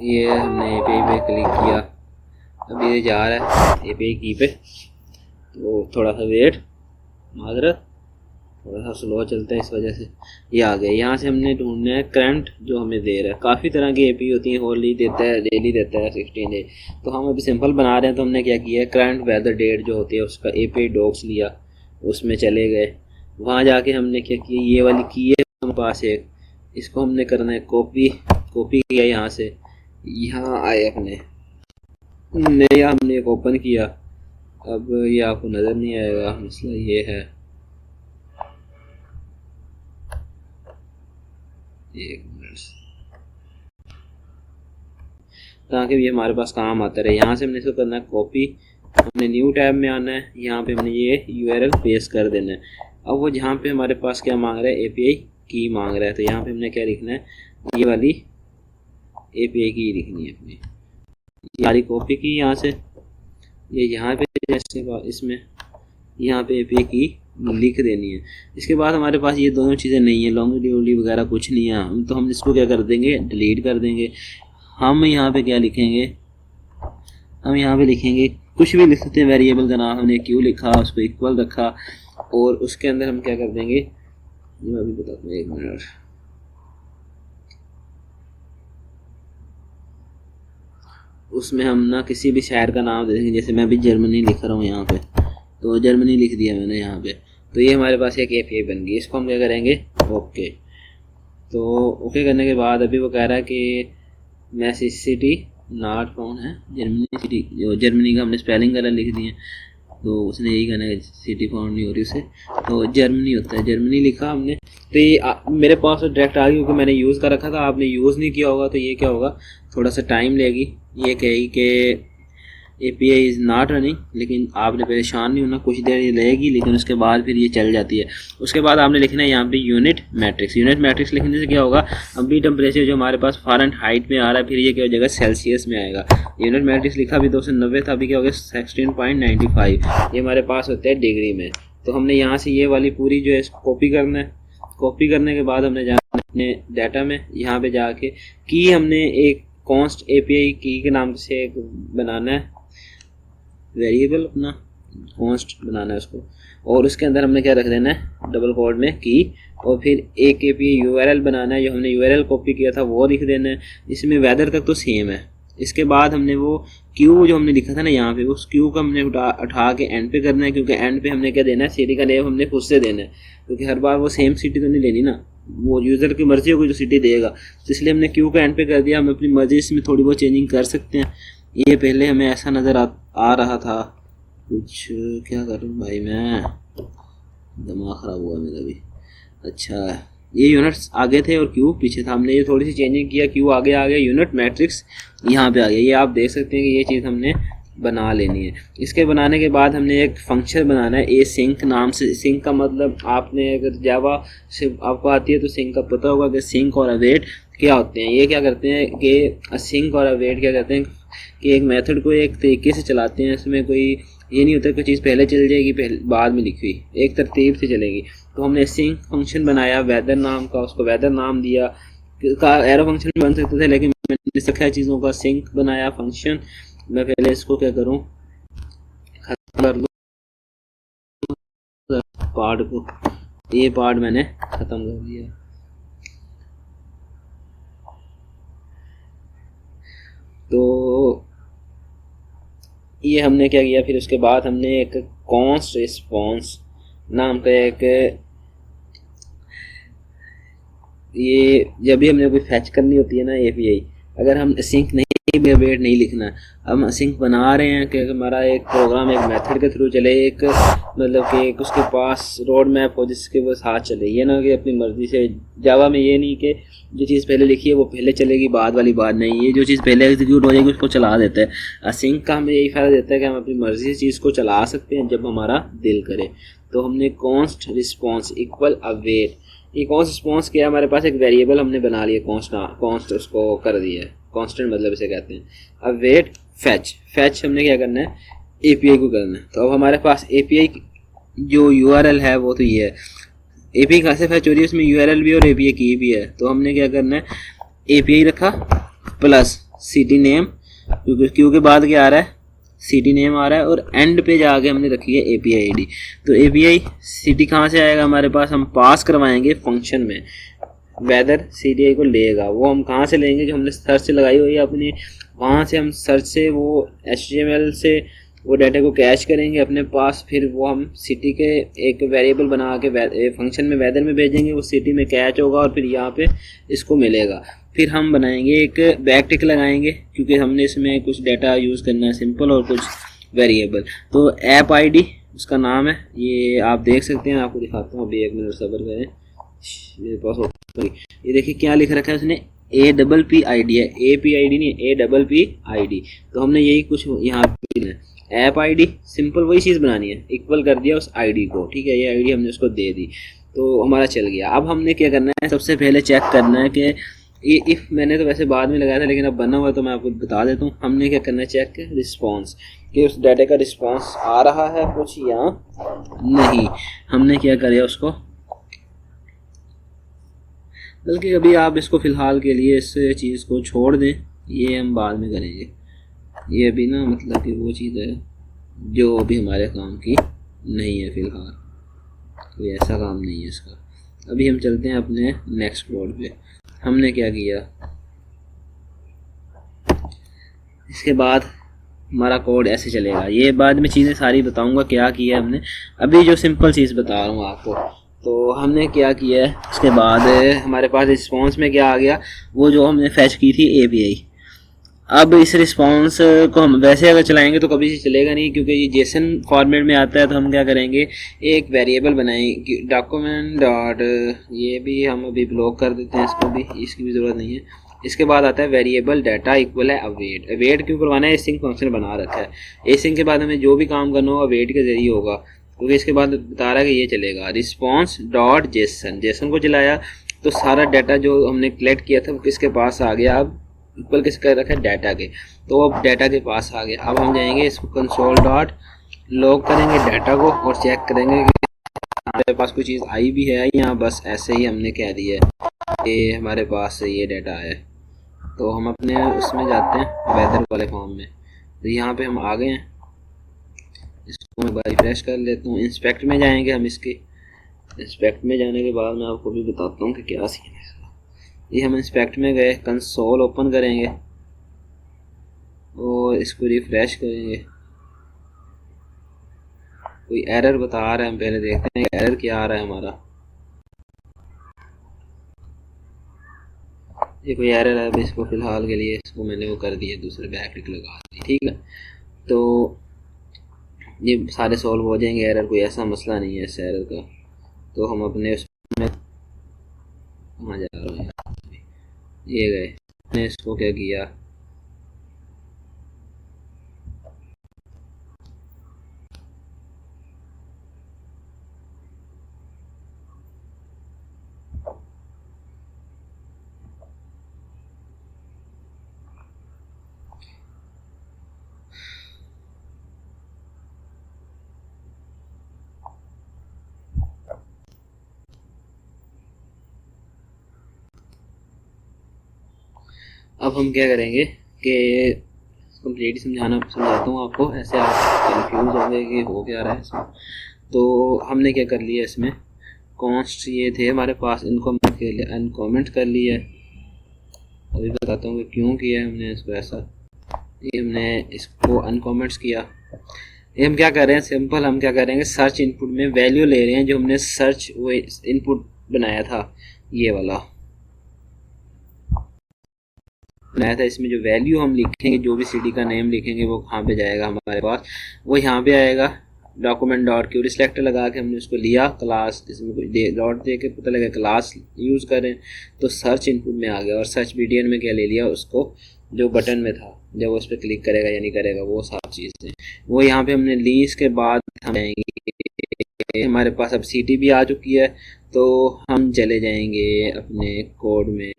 ये हमने API पे क्लिक किया, अब ये जा रहा है API की पे। तो थोड़ा सा वेट, माजरत थोड़ा सा स्लो चलता है इस वजह से। ये आ गया। यहाँ से हमने ढूंढना है करंट जो हमें दे रहा है। काफ़ी तरह की API होती है, होली देता है, डेली देता है, 16 डे। तो हम अभी सिंपल बना रहे हैं, तो हमने क्या किया है, करंट वेदर डेट जो होती है उसका API डॉक्स लिया, उसमें चले गए। वहाँ जाके हमने क्या किया, ये वाली की है हमारे पास एक, इसको हमने करना है कॉपी किया यहाँ से। यहाँ आए अपने नया हमने एक ओपन किया। अब ये आपको नज़र नहीं आएगा, मसला ये है। एक मिनट, ताकि ये हमारे पास काम आता रहे। यहाँ से हमने इसको करना है कॉपी, हमने न्यू टैब में आना है, यहाँ पे हमने ये URL पेस्ट कर देना है। अब वो जहाँ पे हमारे पास क्या मांग रहा है, API की मांग रहा है, तो यहाँ पे हमने क्या लिखना है, ये वाली API की लिखनी है अपनी। ये सारी कॉपी की यहाँ से, ये यहाँ पे जैसे इसमें यहाँ पे API की लिख देनी है। इसके बाद हमारे पास ये दोनों चीज़ें नहीं है, लॉन्गिट्यूड वगैरह कुछ नहीं है, तो हम इसको क्या कर देंगे, डिलीट कर देंगे। हम यहाँ पे क्या लिखेंगे, हम यहाँ पे लिखेंगे कुछ भी लिख सकते हैं। वेरिएबल का नाम हमने क्यों लिखा, उसको इक्वल रखा, और उसके अंदर हम क्या कर देंगे, मैं अभी बताता हूँ, एक मिनट। उसमें हम ना किसी भी शहर का नाम दे देंगे, जैसे मैं भी जर्मनी लिख रहा हूँ यहाँ पे, तो जर्मनी लिख दिया मैंने यहाँ पे। तो ये हमारे पास एक API बन गई। इसको हम क्या करेंगे, ओके। तो ओके करने के बाद अभी वो कह रहा है कि मैसेज सिटी नॉट फाउंड है, जर्मनी सिटी, जो जर्मनी का हमने स्पेलिंग गलत लिख दिए, तो उसने यही कहना है सिटी फाउंड नहीं हो रही उसे, तो जर्मनी होता है, जर्मनी लिखा हमने। तो ये मेरे पास तो डायरेक्ट आ गई, क्योंकि मैंने यूज़ कर रखा था। आपने यूज़ नहीं किया होगा तो ये क्या होगा, थोड़ा सा टाइम लेगी। ये कहेगी कि API इज़ नॉट रनिंग, लेकिन आपने परेशान नहीं होना, कुछ देर ये लगेगी, लेकिन उसके बाद फिर ये चल जाती है। उसके बाद आपने लिखना है यहाँ पे यूनिट मैट्रिक्स लिखने से क्या होगा, अभी टेम्परेचर जो हमारे पास फ़ारेनहाइट में आ रहा है, फिर ये क्या हो जाएगा, सेल्सियस में आएगा। यूनिट मैट्रिक्स लिखा भी 290 था, अभी क्या हो गया 16.95, ये हमारे पास होता है डिग्री में। तो हमने यहाँ से ये वाली पूरी जो है कॉपी करना है। कॉपी करने के बाद हमने जाना अपने डाटा में, यहाँ पे जाके की हमने एक कॉन्स्ट API की के नाम से एक बनाना है वेरिएबल, अपना कॉन्स्ट बनाना है उसको, और उसके अंदर हमने क्या रख देना है, डबल कोड में की और फिर एक API URL बनाना है, जो हमने URL कॉपी किया था वो लिख देना है। इसमें वेदर तक तो सेम है। इसके बाद हमने वो क्यू जो हमने लिखा था ना यहाँ पे, उस क्यू को हमने उठा के एंड पे करना है, क्योंकि एंड पे हमने क्या देना है, सिटी का नेम हमने खुद से देना है, क्योंकि हर बार वो सेम सिटी तो नहीं लेनी ना, वो यूज़र की मर्जी होगी जो सिटी देगा। तो इसलिए हमने क्यू का एंड पे कर दिया। हम अपनी मर्जी इसमें थोड़ी बहुत चेंजिंग कर सकते हैं। ये पहले हमें ऐसा नज़र आ रहा था कुछ, क्या करूँ भाई, मैं दिमाग ख़राब हुआ मेरा भी। अच्छा, ये यूनिट्स आगे थे और क्यू पीछे था। हमने ये थोड़ी सी चेंजिंग किया, क्यू आगे आ गया, यूनिट मैट्रिक्स यहाँ पे आ गया। ये आप देख सकते हैं कि ये चीज़ हमने बना लेनी है। इसके बनाने के बाद हमने एक फंक्शन बनाना है async नाम से। सिंक का मतलब, आपने अगर जावा से आपको आती है तो सिंक का पता होगा कि सिंक और अवेट क्या होते हैं। ये क्या करते हैं कि सिंक और अवेट क्या करते हैं कि एक मेथड को एक तरीके से चलाते हैं। इसमें कोई ये नहीं होता कोई चीज़ पहले चल जाएगी पहले बाद में लिखी हुई, एक तरतीब से चलेगी। तो हमने सिंक फंक्शन बनाया वेदर नाम का, उसको वेदर नाम दिया। का एरो फंक्शन बन सकते थे, लेकिन मैंने सीखा चीज़ों का सिंक बनाया फंक्शन। मैं पहले इसको क्या करूं, खत्म कर लूँ पार्ट को। ये पार्ट मैंने ख़त्म कर दिया। तो ये हमने क्या किया, फिर उसके बाद हमने एक कॉन्स्ट रिस्पॉन्स नाम का एक, ये जब भी हमने कोई फैच करनी होती है ना API, अगर हम सिंक नहीं वेट नहीं लिखना, हम सिंक बना रहे हैं कि हमारा एक प्रोग्राम एक मेथड के थ्रू चले, एक मतलब कि एक उसके पास रोड मैप हो जिसके वो साथ चले। ये ना कि अपनी मर्जी से। जावा में ये नहीं कि जो चीज़ पहले लिखी है वो पहले चलेगी, बाद वाली बात नहीं। ये जो चीज़ पहले एग्जीक्यूट हो जाएगी उसको चला देता है। सिंक का हमें यही फ़ायदा देता है कि हम अपनी मर्जी से चीज़ को चला सकते हैं जब हमारा दिल करे। तो हमने कॉन्स्ट रिस्पॉन्स इक्वल अवेट, ये कॉन्स्ट रिस्पॉन्स किया, हमारे पास एक वेरिएबल हमने बना लिया कॉन्स्ट उसको कर दिया है, कांस्टेंट मतलब इसे कहते हैं। अब वेट फैच हमने क्या करना है, API को करना है। तो अब हमारे पास API जो URL है वो तो ये है। API कहाँ से फैच हो रही है, उसमें URL भी और API की भी है। तो हमने क्या करना है, API रखा प्लस सिटी नेम, क्योंकि क्यू के बाद क्या आ रहा है, सिटी नेम आ रहा है, और एंड पे जाके हमने रखी है API ID। तो API सिटी कहाँ से आएगा हमारे पास, हम पास करवाएंगे फंक्शन में। वेदर CDI को लेगा, वो हम कहाँ से लेंगे, जो हमने सर्च से लगाई हुई है अपनी, वहाँ से हम सर्च से वो HTML से वो डाटा को कैश करेंगे अपने पास। फिर वो हम सिटी के एक वेरिएबल बना के फंक्शन में वेदर में भेजेंगे, वो सिटी में कैच होगा और फिर यहाँ पे इसको मिलेगा। फिर हम बनाएंगे एक बैक टिक लगाएंगे, क्योंकि हमने इसमें कुछ डाटा यूज़ करना है सिंपल और कुछ वेरिएबल। तो ऐप ID उसका नाम है, ये आप देख सकते हैं। आपको दिखाता हूँ, अभी एक मिनट सब्र करें, मेरे पास ये देखिए क्या लिख रखा है उसने, APPID है, APID नहीं APPID। तो हमने यही कुछ यहाँ पे ऐप ID सिंपल वही चीज़ बनानी है, इक्वल कर दिया उस ID को, ठीक है। ये ID हमने उसको दे दी तो हमारा चल गया। अब हमने क्या करना है, सबसे पहले चेक करना है कि ये इफ़ मैंने तो वैसे बाद में लगाया था, लेकिन अब बना हुआ तो मैं आपको बता देता हूँ। हमने क्या करना है, चेक रिस्पॉन्स, कि उस डाटा का रिस्पॉन्स आ रहा है कुछ या नहीं। हमने क्या करें उसको, बल्कि अभी आप इसको फ़िलहाल के लिए इस चीज़ को छोड़ दें, ये हम बाद में करेंगे। ये अभी ना मतलब कि वो चीज़ है जो अभी हमारे काम की नहीं है, फ़िलहाल कोई ऐसा काम नहीं है इसका। अभी हम चलते हैं अपने नेक्स्ट कोड पे। हमने क्या किया, इसके बाद हमारा कोड ऐसे चलेगा। ये बाद में चीज़ें सारी बताऊंगा क्या किया हमने, अभी जो सिंपल चीज़ बता रहा हूँ आपको। तो हमने क्या किया है, उसके बाद हमारे पास रिस्पॉन्स में क्या आ गया, वो जो हमने फैच की थी API। अब इस रिस्पॉन्स को हम वैसे अगर चलाएंगे तो कभी से चलेगा नहीं, क्योंकि ये जेसन फॉर्मेट में आता है। तो हम क्या करेंगे, एक वेरिएबल बनाएंगे डॉक्यूमेंट डॉट, ये भी हम अभी ब्लॉक कर देते हैं, इसको भी, इसकी भी ज़रूरत नहीं है। इसके बाद आता है वेरिएबल डाटा इक्वल है अवेट। अवेट क्यों करवाना है, एसिंक फंक्शन बना रखा है। एसिंक के बाद हमें जो भी काम करना होगा अवेट के जरिए होगा, क्योंकि इसके बाद बता रहा है कि ये चलेगा। रिस्पॉन्स डॉट जेसन, जेसन को चलाया तो सारा डाटा जो हमने कलेक्ट किया था वो किसके पास आ गया, अब इक्वल किसका रखा है, डाटा के। तो अब डाटा के पास आ गया। अब हम जाएंगे इसको कंसोल डॉट लॉग करेंगे डाटा को और चेक करेंगे कि हमारे पास कोई चीज़ आई भी है या बस ऐसे ही हमने कह दिया है कि हमारे पास ये डाटा है। तो हम अपने उसमें जाते हैं वेदर वाले फॉर्म में, तो यहाँ पे हम आ गए हैं। इसको मैं रिफ्रेश कर लेता हूँ। इंस्पेक्ट में जाएंगे हम इसके, इंस्पेक्ट में जाने के बाद मैं आपको भी बताता हूँ कि क्या सीन है इसका। ये हम इंस्पेक्ट में गए, कंसोल ओपन करेंगे और इसको रिफ्रेश करेंगे। कोई एरर बता रहा है, हम पहले देखते हैं एरर क्या आ रहा है हमारा। ये कोई एरर है, इसको फिलहाल के लिए इसको मैंने वो कर दिया, दूसरे बैक क्लिक लगा दी, ठीक है। तो ये सारे सॉल्व हो जाएंगे एरर, कोई ऐसा मसला नहीं है इस एरर का। तो हम अपने उसमें कहाँ जा रहे हैं, ये गए, मैंने इसको क्या किया, अब हम क्या करेंगे कि कंप्लीट समझाता हूँ आपको, ऐसे आप कंफ्यूज होंगे कि हो क्या रहा है इसमें। तो हमने क्या कर लिया, इसमें कॉन्स्ट ये थे हमारे पास, इनको हमने अनकॉमेंट कर लिया है। अभी बताता हूँ कि क्यों किया है हमने इसको ऐसा। ये हमने इसको अनकॉमेंट्स किया। ये हम क्या कर रहे हैं, सिंपल हम क्या करेंगे, सर्च इनपुट में वैल्यू ले रहे हैं जो हमने सर्च वो इनपुट बनाया था, ये वाला बनाया था। इसमें जो वैल्यू हम लिखेंगे, जो भी सीडी का नेम लिखेंगे वो कहाँ पे जाएगा हमारे पास, वो यहाँ पे आएगा। डॉक्यूमेंट डॉट क्यूरी सिलेक्टर लगा के हमने उसको लिया, क्लास इसमें कुछ डॉट दे के पता लगा क्लास यूज़ करें, तो सर्च इनपुट में आ गया। और सर्च बीडीएन में क्या ले लिया, उसको जो बटन में था, जब उस पर क्लिक करेगा या नहीं करेगा वो सब चीज़ें वो यहाँ पे हमने ली। इसके बाद हम जाएंगे, हमारे पास अब सीटी भी आ चुकी है, तो हम चले जाएंगे अपने कोड में,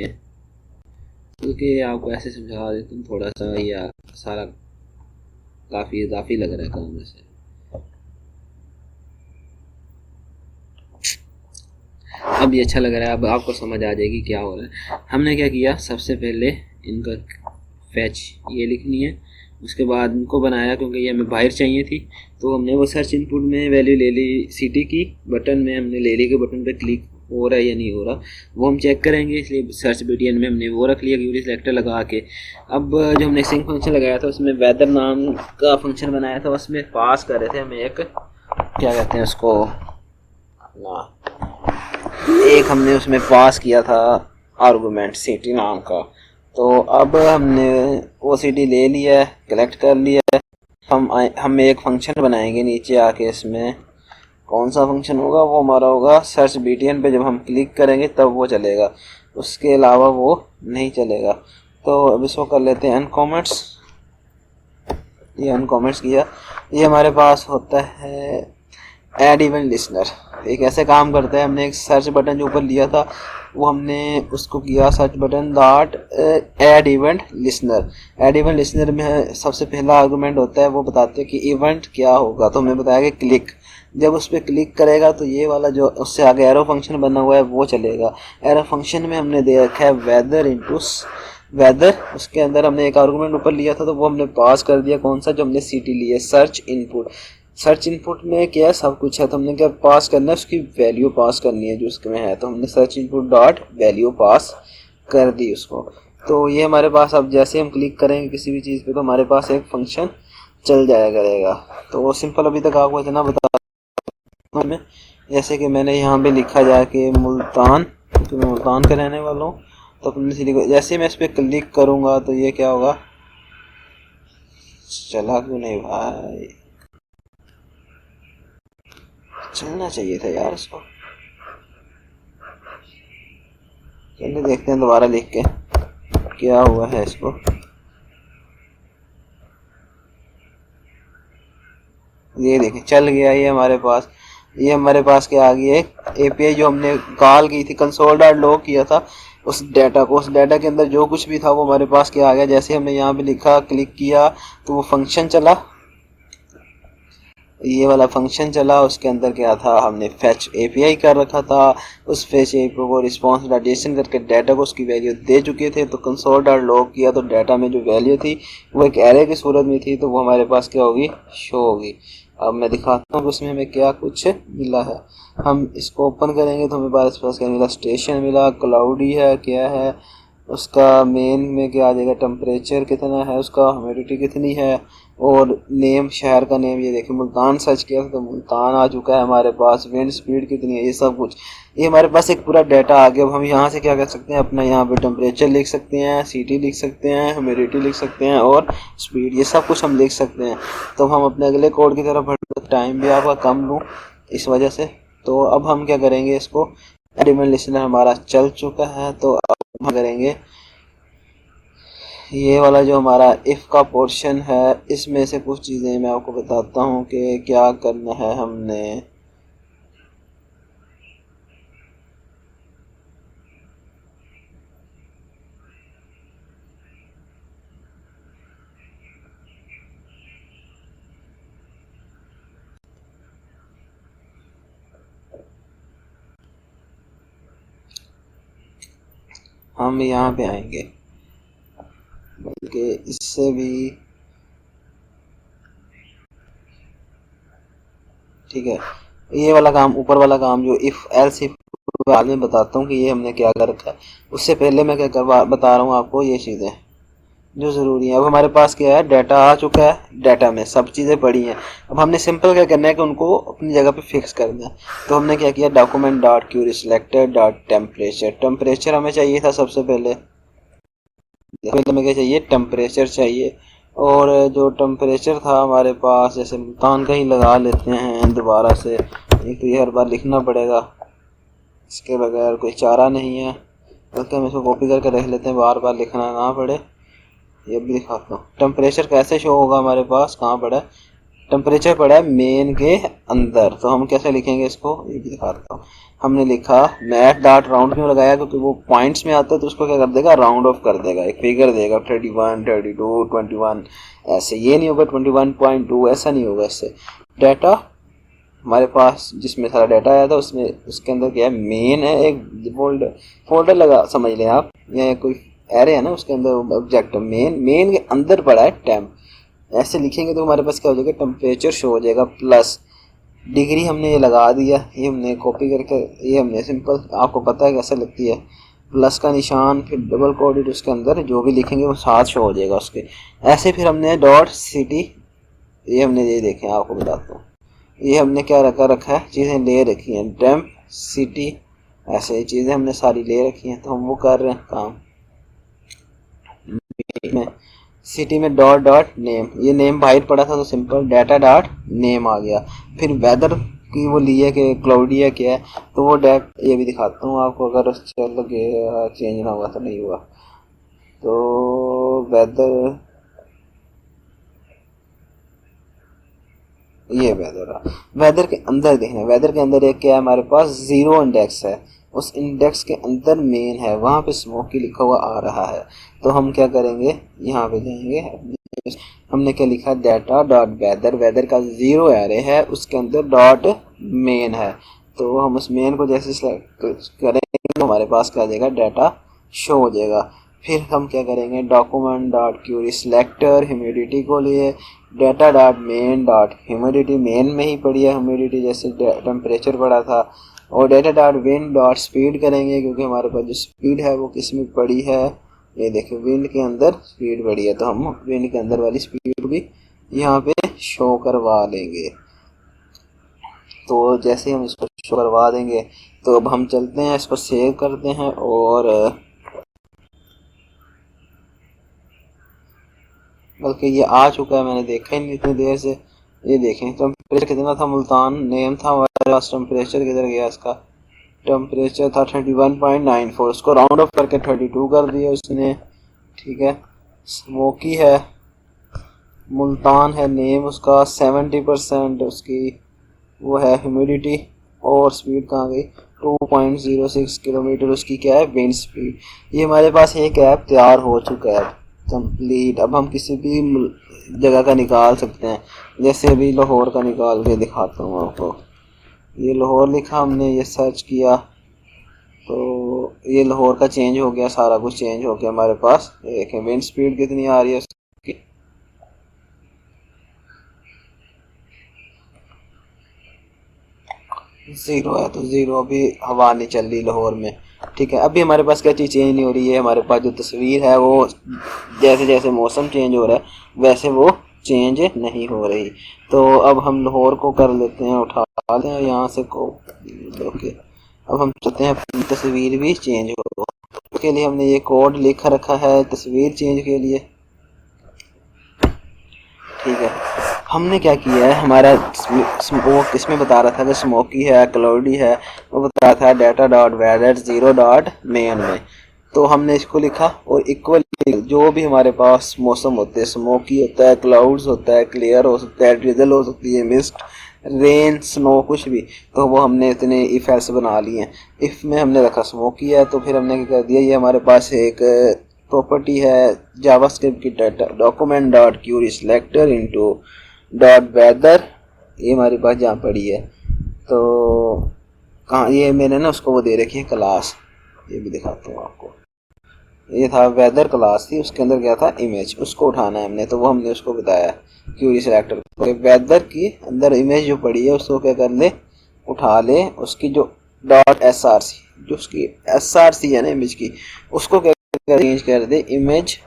क्योंकि आपको ऐसे समझा देता हूँ थोड़ा सा, या सारा काफ़ी इजाफी लग रहा है काम वैसे। अब ये अच्छा लग रहा है, अब आपको समझ आ जाएगी क्या हो रहा है। हमने क्या किया, सबसे पहले इनका फैच ये लिखनी है, उसके बाद इनको बनाया, क्योंकि ये हमें बाहर चाहिए थी, तो हमने वो सर्च इनपुट में वैल्यू ले ली, सीटी की बटन में हमने ले ली, के बटन पे क्लिक हो रहा है या नहीं हो रहा वो हम चेक करेंगे, इसलिए सर्च बीडीएन में हमने वो रख लिया क्यूरी सिलेक्टर लगा के। अब जो हमने सिंक फंक्शन लगाया था उसमें वेदर नाम का फंक्शन बनाया था, उसमें पास कर रहे थे हम एक, क्या कहते हैं उसको ना, एक हमने उसमें पास किया था आर्गूमेंट सिटी नाम का। तो अब हमने वो सिटी ले लिया है, कलेक्ट कर लिया है। हम एक फंक्शन बनाएंगे नीचे आके, इसमें कौन सा फंक्शन होगा, वो हमारा होगा सर्च बीटीएन पे जब हम क्लिक करेंगे तब वो चलेगा, उसके अलावा वो नहीं चलेगा। तो अब इसको कर लेते हैं अनकॉमेंट्स। ये अनकॉमेंट्स किया, ये हमारे पास होता है ऐड इवेंट लिसनर। एक ऐसे काम करता है, हमने एक सर्च बटन जो ऊपर लिया था वो हमने उसको किया search button dot add event listener. Add event listener में सबसे पहला आर्गुमेंट होता है, वो बताते हैं कि इवेंट क्या होगा, तो हमने बताया कि क्लिक, जब उस पर क्लिक करेगा तो ये वाला जो उससे आगे एरो फंक्शन बना हुआ है वो चलेगा। एरो फंक्शन में हमने दे रखा है वेदर इंटू वेदर, उसके अंदर हमने एक आर्गुमेंट ऊपर लिया था तो वो हमने पास कर दिया, कौन सा, जो हमने सीटी ली है, सर्च इनपुट। सर्च इनपुट में क्या सब कुछ है, तो हमने क्या पास करना है, उसकी वैल्यू पास करनी है जो उसमें है, तो हमने search input dot value pass कर दी उसको। तो ये हमारे पास अब जैसे हम क्लिक करेंगे किसी भी चीज़ पे तो हमारे पास एक फंक्शन चल जाया करेगा। तो वो सिंपल अभी तक आपको इतना बता में, जैसे कि मैंने यहाँ पे लिखा जाए कि मुल्तान, तो मैं मुल्तान का रहने वाला हूँ, तो अपने जैसे मैं इस पर क्लिक करूँगा तो ये क्या होगा, चला क्यों नहीं भाई, चलना चाहिए था यार इसको। चलिए देखते हैं दोबारा लिख के क्या हुआ है इसको। ये देखिए चल गया, ये हमारे पास, ये हमारे पास क्या आ गई है, एपीआई जो हमने कॉल की थी, कंसोल डॉट लॉग किया था उस डाटा को, उस डाटा के अंदर जो कुछ भी था वो हमारे पास क्या आ गया। जैसे हमने यहाँ पे लिखा क्लिक किया तो वो फंक्शन चला, ये वाला फंक्शन चला, उसके अंदर क्या था, हमने फैच एपीआई कर रखा था, उस फैच एपीआई को रिस्पॉन्स डाटेशन करके डाटा को उसकी वैल्यू दे चुके थे। तो कंसोल डॉट लॉग किया तो डाटा में जो वैल्यू थी वो एक एरे की सूरत में थी, तो वो हमारे पास क्या होगी, शो होगी। अब मैं दिखाता हूँ कि उसमें हमें क्या कुछ मिला है। हम इसको ओपन करेंगे तो हमें पास क्या मिला, स्टेशन मिला, क्लाउडी है, क्या है उसका मेन में क्या आ जाएगा, टेम्परेचर कितना है उसका, ह्यूमिडिटी कितनी है, और नेम, शहर का नेम, ये देखिए मुल्तान सर्च किया तो मुल्तान आ चुका है हमारे पास, विंड स्पीड कितनी है, ये सब कुछ, ये हमारे पास एक पूरा डाटा आ गया। अब हम यहाँ से क्या कर सकते हैं, अपना यहाँ पे टेम्परेचर लिख सकते हैं, सिटी लिख सकते हैं, ह्यूमिडिटी लिख सकते हैं और स्पीड, ये सब कुछ हम लिख सकते हैं। तो हम अपने अगले कोड की तरफ बढ़ते, टाइम भी आपका कम लूँ इस वजह से। तो अब हम क्या करेंगे, इसको एलिमेंट लिस्टनर हमारा चल चुका है, तो अब हम करेंगे ये वाला जो हमारा इफ़ का पोर्शन है, इसमें से कुछ चीज़ें मैं आपको बताता हूँ कि क्या करना है हमने। हम यहाँ पे आएंगे, बल्कि इससे भी ठीक है, ये वाला काम, ऊपर वाला काम जो इफ़ एल्स इफ, बाद में बताता हूँ कि ये हमने क्या कर रखा है। उससे पहले मैं क्या करवा बता रहा हूँ आपको ये चीज़ें जो ज़रूरी है। अब हमारे पास क्या है, डाटा आ चुका है, डाटा में सब चीज़ें पड़ी हैं। अब हमने सिंपल क्या करना है कि उनको अपनी जगह पे फिक्स करना है। तो हमने क्या किया, document dot Curie selected dot temperature, temperature हमें चाहिए था सबसे पहले, हमें क्या चाहिए, टेम्परेचर चाहिए। और जो टेम्परेचर था हमारे पास, जैसे मुल्तान का ही लगा लेते हैं दोबारा से, एक तो ये हर बार लिखना पड़ेगा, इसके बगैर कोई चारा नहीं है, बल्कि हम इसको कॉपी करके रख लेते हैं, बार बार लिखना ना पड़े। ये भी दिखाता हूँ, टेम्परेचर कैसे शो होगा हमारे पास, कहाँ पड़ा है टेम्परेचर, पड़ा है मेन के अंदर। तो हम कैसे लिखेंगे इसको, ये भी दिखाता हूँ। हमने लिखा मैथ डॉट राउंड क्यों लगाया, क्योंकि वो पॉइंट्स में आता है तो उसको क्या कर देगा, राउंड ऑफ कर देगा, एक फिगर देगा 31, 32, 21, ऐसे। ये नहीं होगा 21.2, ऐसा नहीं होगा। इससे डाटा हमारे पास जिसमें सारा डाटा आया था उसमें, उसके अंदर क्या है, मेन है, एक फोल्डर लगा समझ लें आप, या कोई एरे है ना, उसके अंदर ऑब्जेक्ट मेन के अंदर पड़ा है टेम्प। ऐसे लिखेंगे तो हमारे पास क्या हो जाएगा, टेम्परेचर शो हो जाएगा, प्लस डिग्री हमने ये लगा दिया, ये हमने कॉपी करके, ये हमने सिंपल, आपको पता है कैसे लगती है, प्लस का निशान, फिर डबल कोडेड, उसके अंदर जो भी लिखेंगे वो साथ शो हो जाएगा उसके। ऐसे फिर हमने डॉट सिटी, ये हमने ये देखें, आपको बताता हूँ, ये हमने क्या रखा है, चीज़ें ले रखी हैं, टेम्प सिटी, ऐसे चीज़ें हमने सारी ले रखी हैं। तो हम वो कर रहे हैं काम में, सिटी में डॉट डॉट नेम, ये नेम बाहर पड़ा था तो सिंपल डाटा डॉट नेम आ गया। फिर वेदर की वो लिए कि क्लाउडी है क्या है, तो वो डेट, ये भी दिखाता हूँ आपको, अगर चल गया चेंज ना हुआ तो नहीं हुआ। तो वेदर, ये वेदर के अंदर देखना, वेदर के अंदर एक क्या है हमारे पास, जीरो इंडेक्स है, उस इंडेक्स के अंदर मेन है, वहाँ पे स्मोकी लिखा हुआ आ रहा है। तो हम क्या करेंगे, यहाँ पे जाएंगे, हमने क्या लिखा, डाटा डॉट वेदर, वेदर का जीरो एरे है, उसके अंदर डॉट मेन है। तो हम उस मेन को जैसे सेलेक्ट करेंगे हमारे पास क्या आ जाएगा, डाटा शो हो जाएगा। फिर हम क्या करेंगे, document dot query selector, humidity को लिए data dot main dot humidity, main में ही पड़ी है ह्यूमिडिटी, जैसे टेम्परेचर पड़ा था। और data dot wind dot speed करेंगे, क्योंकि हमारे पास जो स्पीड है वो किस में पड़ी है, ये देखिए विंड के अंदर स्पीड पड़ी है, तो हम विंड के अंदर वाली स्पीड भी यहाँ पे शो करवा लेंगे। तो जैसे हम इसको शो करवा देंगे, तो अब हम चलते हैं, इसको सेव करते हैं, और बल्कि ये आ चुका है, मैंने देखा ही नहीं इतनी देर से। ये देखें टेम्परेचर कितना था, मुल्तान नेम था हमारे पास, टेम्परेचर किधर गया, इसका टेम्परेचर था 31.94, उसको राउंड ऑफ करके 32 कर दिया उसने। ठीक है, स्मोकी है, मुल्तान है नेम उसका, 70% उसकी वो है ह्यूमिडिटी, और स्पीड कहाँ गई, 2.06 किलोमीटर उसकी क्या है, विंड स्पीड। ये हमारे पास एक ऐप तैयार हो चुका है कंप्लीट। अब हम किसी भी जगह का निकाल सकते हैं, जैसे अभी लाहौर का निकाल के दिखाता हूँ आपको। ये लाहौर लिखा हमने, ये सर्च किया तो ये लाहौर का चेंज हो गया, सारा कुछ चेंज हो गया हमारे पास। देखें विंड स्पीड कितनी आ रही है उसकी, ज़ीरो है, तो ज़ीरो भी हवा नहीं चल रही लाहौर में। ठीक है, अभी हमारे पास क्या चीज़ चेंज नहीं हो रही है, हमारे पास जो तस्वीर है वो जैसे जैसे मौसम चेंज हो रहा है वैसे वो चेंज नहीं हो रही। तो अब हम लाहौर को कर लेते हैं, उठा लेते हैं यहाँ से को। ओके, अब हम चाहते हैं अपनी तस्वीर भी चेंज हो। उसके लिए हमने ये कोड लिख रखा है तस्वीर चेंज के लिए। ठीक है, हमने क्या किया है, हमारा वो इसमें बता रहा था कि स्मोकी है, क्लाउडी है, वो बता रहा था data dot weather zero dot main में। तो हमने इसको लिखा और इक्वल जो भी हमारे पास मौसम होते हैं, स्मोकी होता है, क्लाउड्स होता है, क्लियर हो सकता है, ड्रिजल हो सकती है, मिस्ट, रेन, स्नो, कुछ भी, तो वो हमने इतने इफ एल्स बना लिए हैं। इफ में हमने रखा स्मोकी है, तो फिर हमने क्या कर दिया, ये हमारे पास एक प्रॉपर्टी है जावास्क्रिप्ट की, data document dot query selector into dot weather, ये हमारे पास जहाँ पड़ी है। तो कहाँ, ये मैंने ना उसको वो दे रखी है क्लास, ये भी दिखाता हूँ आपको। ये था वेदर क्लास थी, उसके अंदर क्या था इमेज, उसको उठाना है हमने, तो वो हमने उसको बताया क्यूरी सिलेक्टर को, वेदर की अंदर इमेज जो पड़ी है उसको क्या कर ले, उठा ले, उसकी जो डॉट एस आर सी, जो उसकी एस आर सी है ना इमेज की, उसको क्या चेंज कर दे, इमेज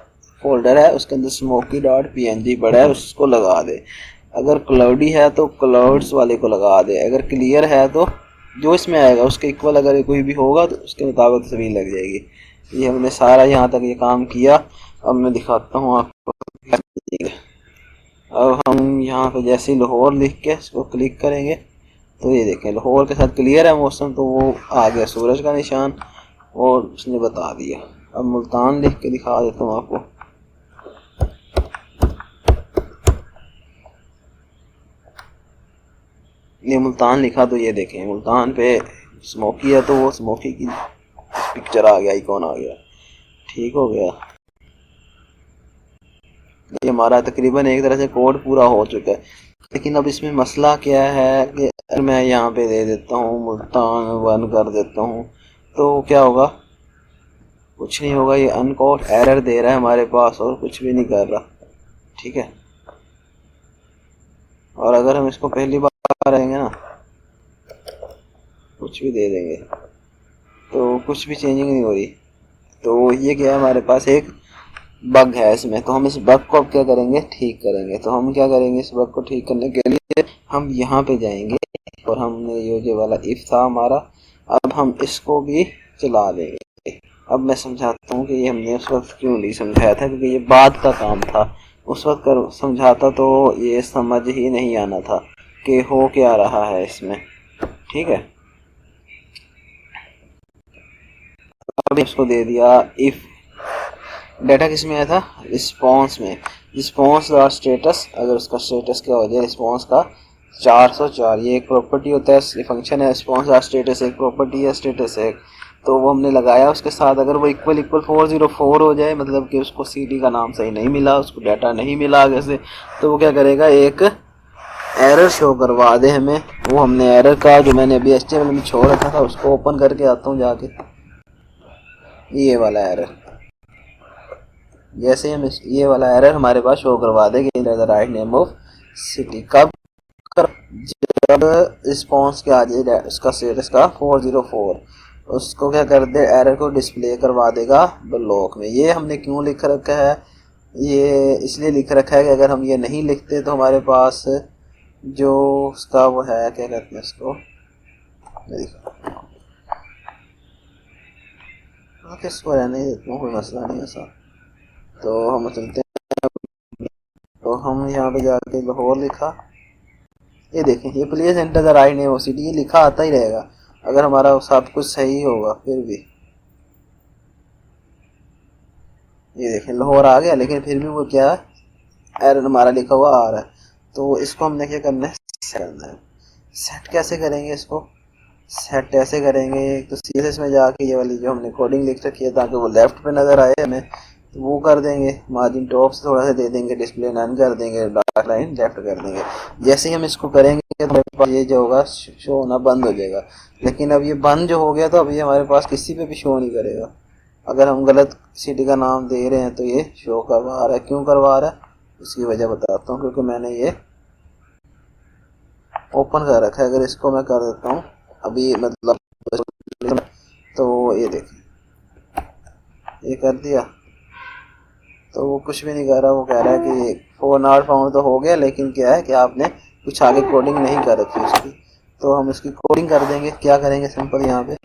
फोल्डर है उसके अंदर smoky dot P N G पड़ा है उसको लगा दे। अगर क्लाउडी है तो क्लाउड्स वाले को लगा दे, अगर क्लियर है तो जो इसमें आएगा उसके इक्वल अगर कोई भी होगा तो उसके मुताबिक तस्वीर लग जाएगी। ये हमने सारा यहाँ तक ये काम किया। अब मैं दिखाता हूँ आपको। अब हम यहाँ पे जैसे ही लाहौर लिख के इसको क्लिक करेंगे तो ये देखें लाहौर के साथ क्लियर है मौसम, तो वो आ गया सूरज का निशान और उसने बता दिया। अब मुल्तान लिख के दिखा देता हूँ आपको। ये मुल्तान लिखा तो ये देखें मुल्तान पे स्मोकी है, तो वो स्मोकी की पिक्चर आ गया, आइकॉन आ गया। ठीक हो गया, ये हमारा तकरीबन एक तरह से कोड पूरा हो चुका है। लेकिन अब इसमें मसला क्या है कि अगर मैं यहाँ पे दे देता हूँ मुल्तान 1 कर देता हूँ तो क्या होगा, कुछ नहीं होगा, ये अनकोड एरर दे रहा है हमारे पास और कुछ भी नहीं कर रहा। ठीक है, और अगर हम इसको पहली बार रहेंगे ना, कुछ भी दे देंगे तो कुछ भी चेंजिंग नहीं हो रही। तो ये क्या है, हमारे पास एक बग है इसमें, तो हम इस बग को अब क्या करेंगे, ठीक करेंगे। तो हम क्या करेंगे, इस बग को ठीक करने के लिए हम यहाँ पे जाएंगे और हमने ये वाला इफ था हमारा, अब हम इसको भी चला देंगे। अब मैं समझाता हूँ कि ये हमने उस वक्त क्यों नहीं समझाया था, क्योंकि ये बाद का काम था। उस वक्त कर समझाता तो ये समझ ही नहीं आना था कि हो क्या रहा है इसमें। ठीक है, अब इसको दे दिया इफ। डाटा किस में आया था, रिस्पॉन्स में। रिस्पॉन्स का स्टेटस, अगर उसका स्टेटस क्या हो जाए रिस्पॉन्स का 404, ये एक प्रॉपर्टी होता है, फंक्शन है। रिस्पॉन्स का स्टेटस एक प्रॉपर्टी है, स्टेटस है, तो वो हमने लगाया उसके साथ। अगर वो इक्वल 404 हो जाए, मतलब कि उसको सीडी का नाम सही नहीं मिला, उसको डाटा नहीं मिला आगे से, तो वो क्या करेगा, एक एरर शो करवा दे हमें। वो हमने एरर का जो मैंने अभी HTML में छोड़ रखा था उसको ओपन करके आता हूँ जाके, ये वाला एरर। जैसे हम ये वाला एरर हमारे पास शो करवा देंगे the write name of city, कब जब रिस्पॉन्स के आ जाए उसका स्टेटस का 404, उसको क्या कर दे, एरर को डिस्प्ले करवा देगा ब्लॉक में। ये हमने क्यों लिख रखा है, ये इसलिए लिख रखा है कि अगर हम ये नहीं लिखते तो हमारे पास जो उसका वो है, क्या कहते हैं इसको, किसको रहने देता हूँ, कोई मसला नहीं ऐसा। तो हम चलते हैं, तो हम यहाँ पे जाके लाहौर लिखा, ये देखें ये place enter the write name of city, ये लिखा आता ही रहेगा अगर हमारा सब कुछ सही होगा। फिर भी ये देखें लाहौर आ गया, लेकिन फिर भी वो क्या एरर हमारा लिखा हुआ आ रहा है। तो इसको हमने क्या करना है, सेट करना है। सेट कैसे करेंगे इसको, सेट ऐसे करेंगे, तो CSS में जाके ये वाली जो हमने कोडिंग लिख रखी है ताकि वो लेफ्ट पे नज़र आए हमें, तो वो कर देंगे। मार्जिन टॉप से थोड़ा सा दे देंगे, डिस्प्ले नन कर देंगे, डार्क लाइन लेफ्ट कर देंगे। जैसे ही हम इसको करेंगे तो ये जो होगा शो होना बंद हो जाएगा। लेकिन अब ये बंद जो हो गया तो अब ये हमारे पास किसी पे भी शो नहीं करेगा। अगर हम गलत सिटी का नाम दे रहे हैं तो ये शो करवा रहा है। क्यों करवा रहा है उसकी वजह बताता हूँ, क्योंकि मैंने ये ओपन कर रखा है। अगर इसको मैं कर देता हूँ अभी मतलब, तो ये देखें ये कर दिया तो वो कुछ भी नहीं कर रहा, वो कह रहा है कि फोन नॉट फाउंड तो हो गया, लेकिन क्या है कि आपने कुछ आगे कोडिंग नहीं कर रखी उसकी। तो हम उसकी कोडिंग कर देंगे। क्या करेंगे, सिंपल यहाँ पे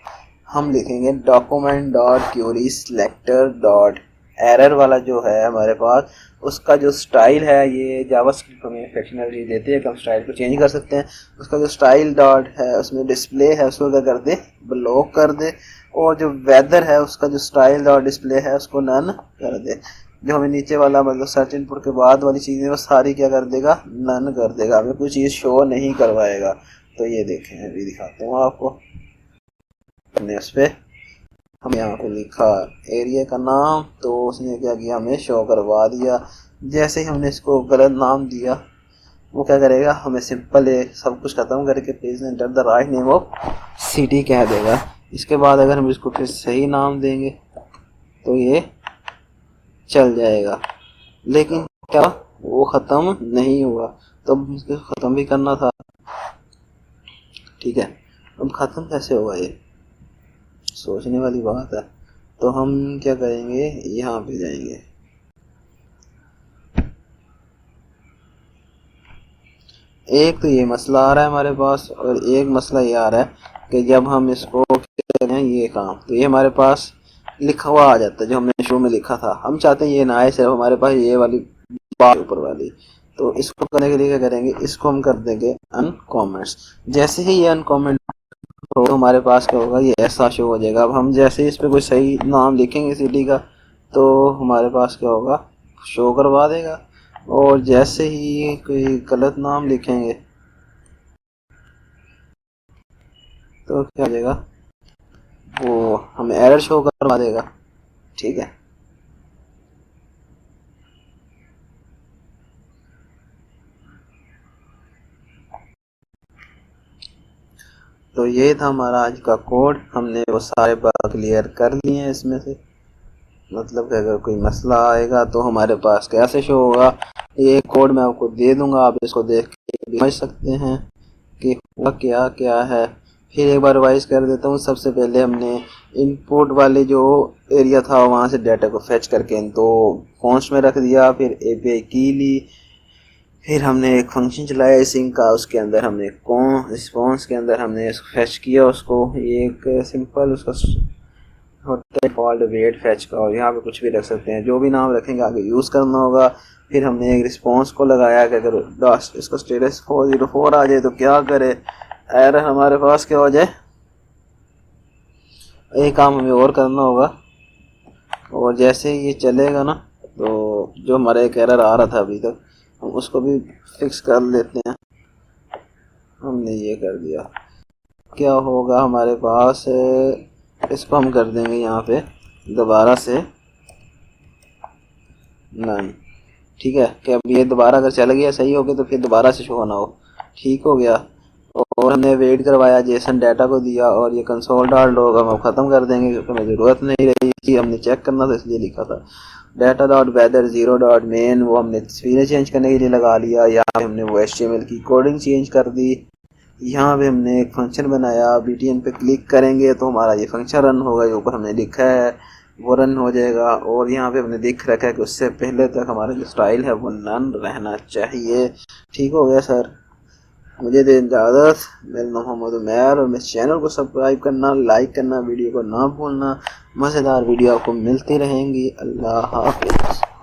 हम लिखेंगे document dot query selector dot error वाला जो है हमारे पास, उसका जो स्टाइल है, ये जावास्क्रिप्ट हमें फंक्शनलिटी देते हैं कि हम स्टाइल को चेंज कर सकते हैं। उसका जो स्टाइल डॉट है उसमें डिस्प्ले है उसको क्या कर दे, ब्लॉक कर दे। और जो वेदर है उसका जो स्टाइल डॉट डिस्प्ले है उसको नन कर दे। जो हमें नीचे वाला मतलब सर्च इनपुट के बाद वाली चीज़ें वो सारी क्या कर देगा, नन कर देगा, हमें कोई चीज़ शो नहीं करवाएगा। तो ये देखें अभी दिखाता हूँ आपको। हमने उस पर हम यहाँ पे लिखा एरिया का नाम, तो उसने क्या किया, हमें शो करवा दिया। जैसे ही हमने इसको गलत नाम दिया वो क्या करेगा, हमें सिंपल सब कुछ ख़त्म करके please enter the write name of city कह देगा। इसके बाद अगर हम इसको फिर सही नाम देंगे तो ये चल जाएगा, लेकिन क्या वो ख़त्म नहीं हुआ, तो इसको ख़त्म भी करना था। ठीक है, अब ख़त्म कैसे होगा ये सोचने वाली बात है। तो हम क्या करेंगे, यहाँ पे जाएंगे, एक तो ये मसला आ रहा है हमारे पास, और एक मसला ये आ रहा है कि जब हम इसको करें ये काम, तो ये हमारे पास लिखा हुआ आ जाता है जो हमने शुरू में लिखा था। हम चाहते हैं ये ना आए, सिर्फ हमारे पास ये वाली बात ऊपर वाली। तो इसको करने के लिए क्या करेंगे, इसको हम कर देंगे अनकॉमेंट्स। जैसे ही ये अनकॉमेंट हो तो हमारे पास क्या होगा, ये ऐसा शो हो जाएगा। अब हम जैसे ही इस पर कोई सही नाम लिखेंगे सिटी का तो हमारे पास क्या होगा, शो करवा देगा। और जैसे ही कोई गलत नाम लिखेंगे तो क्या हो जाएगा, वो हमें एरर शो करवा देगा। ठीक है, तो ये था हमारा आज का कोड। हमने वो सारे बग क्लियर कर लिए हैं इसमें से। मतलब कि अगर कोई मसला आएगा तो हमारे पास कैसे शो होगा, ये कोड मैं आपको दे दूंगा, आप इसको देख के समझ सकते हैं कि हुआ क्या क्या है। फिर एक बार रिवाइज कर देता हूँ। सबसे पहले हमने इनपुट वाले जो एरिया था वहाँ से डाटा को फेच करके इन दो कॉन्स्ट में रख दिया, फिर एपीआई की ली, फिर हमने एक फंक्शन चलाया सिंक का, उसके अंदर हमने कौन रिस्पॉन्स के अंदर हमने फेच किया उसको, एक सिंपल उसका होता है डिफॉल्ट वेट फेच का, और यहाँ पे कुछ भी रख सकते हैं, जो भी नाम रखेंगे आगे यूज़ करना होगा। फिर हमने एक रिस्पॉन्स को लगाया कि अगर इसका स्टेटस 404 आ जाए तो क्या करे, एरर हमारे पास क्या हो जाए। एक काम हमें और करना होगा, और जैसे ही ये चलेगा ना तो जो हमारा एक एरर आ रहा था अभी तक हम उसको भी फिक्स कर लेते हैं। हमने ये कर दिया, क्या होगा हमारे पास, इसको हम कर देंगे यहाँ पे दोबारा से 9। ठीक है, कि अब ये दोबारा अगर चल गया सही हो गया तो फिर दोबारा से शो होना हो। ठीक हो गया, और हमने वेट करवाया, जेसन डाटा को दिया, और ये कंसोल डॉट लॉग हम ख़त्म कर देंगे क्योंकि हमें ज़रूरत नहीं रही थी, हमने चेक करना था इसलिए लिखा था। Data dot weather 0 dot main वो हमने तस्वीरें चेंज करने के लिए लगा लिया। यहाँ पे हमने वो HTML की कोडिंग चेंज कर दी। यहाँ पे हमने एक फंक्शन बनाया, BTN पे क्लिक करेंगे तो हमारा ये फंक्शन रन होगा, जो ऊपर हमने लिखा है वो रन हो जाएगा। और यहाँ पे हमने देख रखा है कि उससे पहले तक हमारा जो स्टाइल है वो नन रहना चाहिए। ठीक हो गया सर, मुझे दे इजाज़त। मेरा नाम मोहम्मद उमैर, और मेरे चैनल को सब्सक्राइब करना, लाइक करना, वीडियो को ना भूलना। मज़ेदार वीडियो आपको मिलती रहेंगी। अल्लाह हाफ़िज़।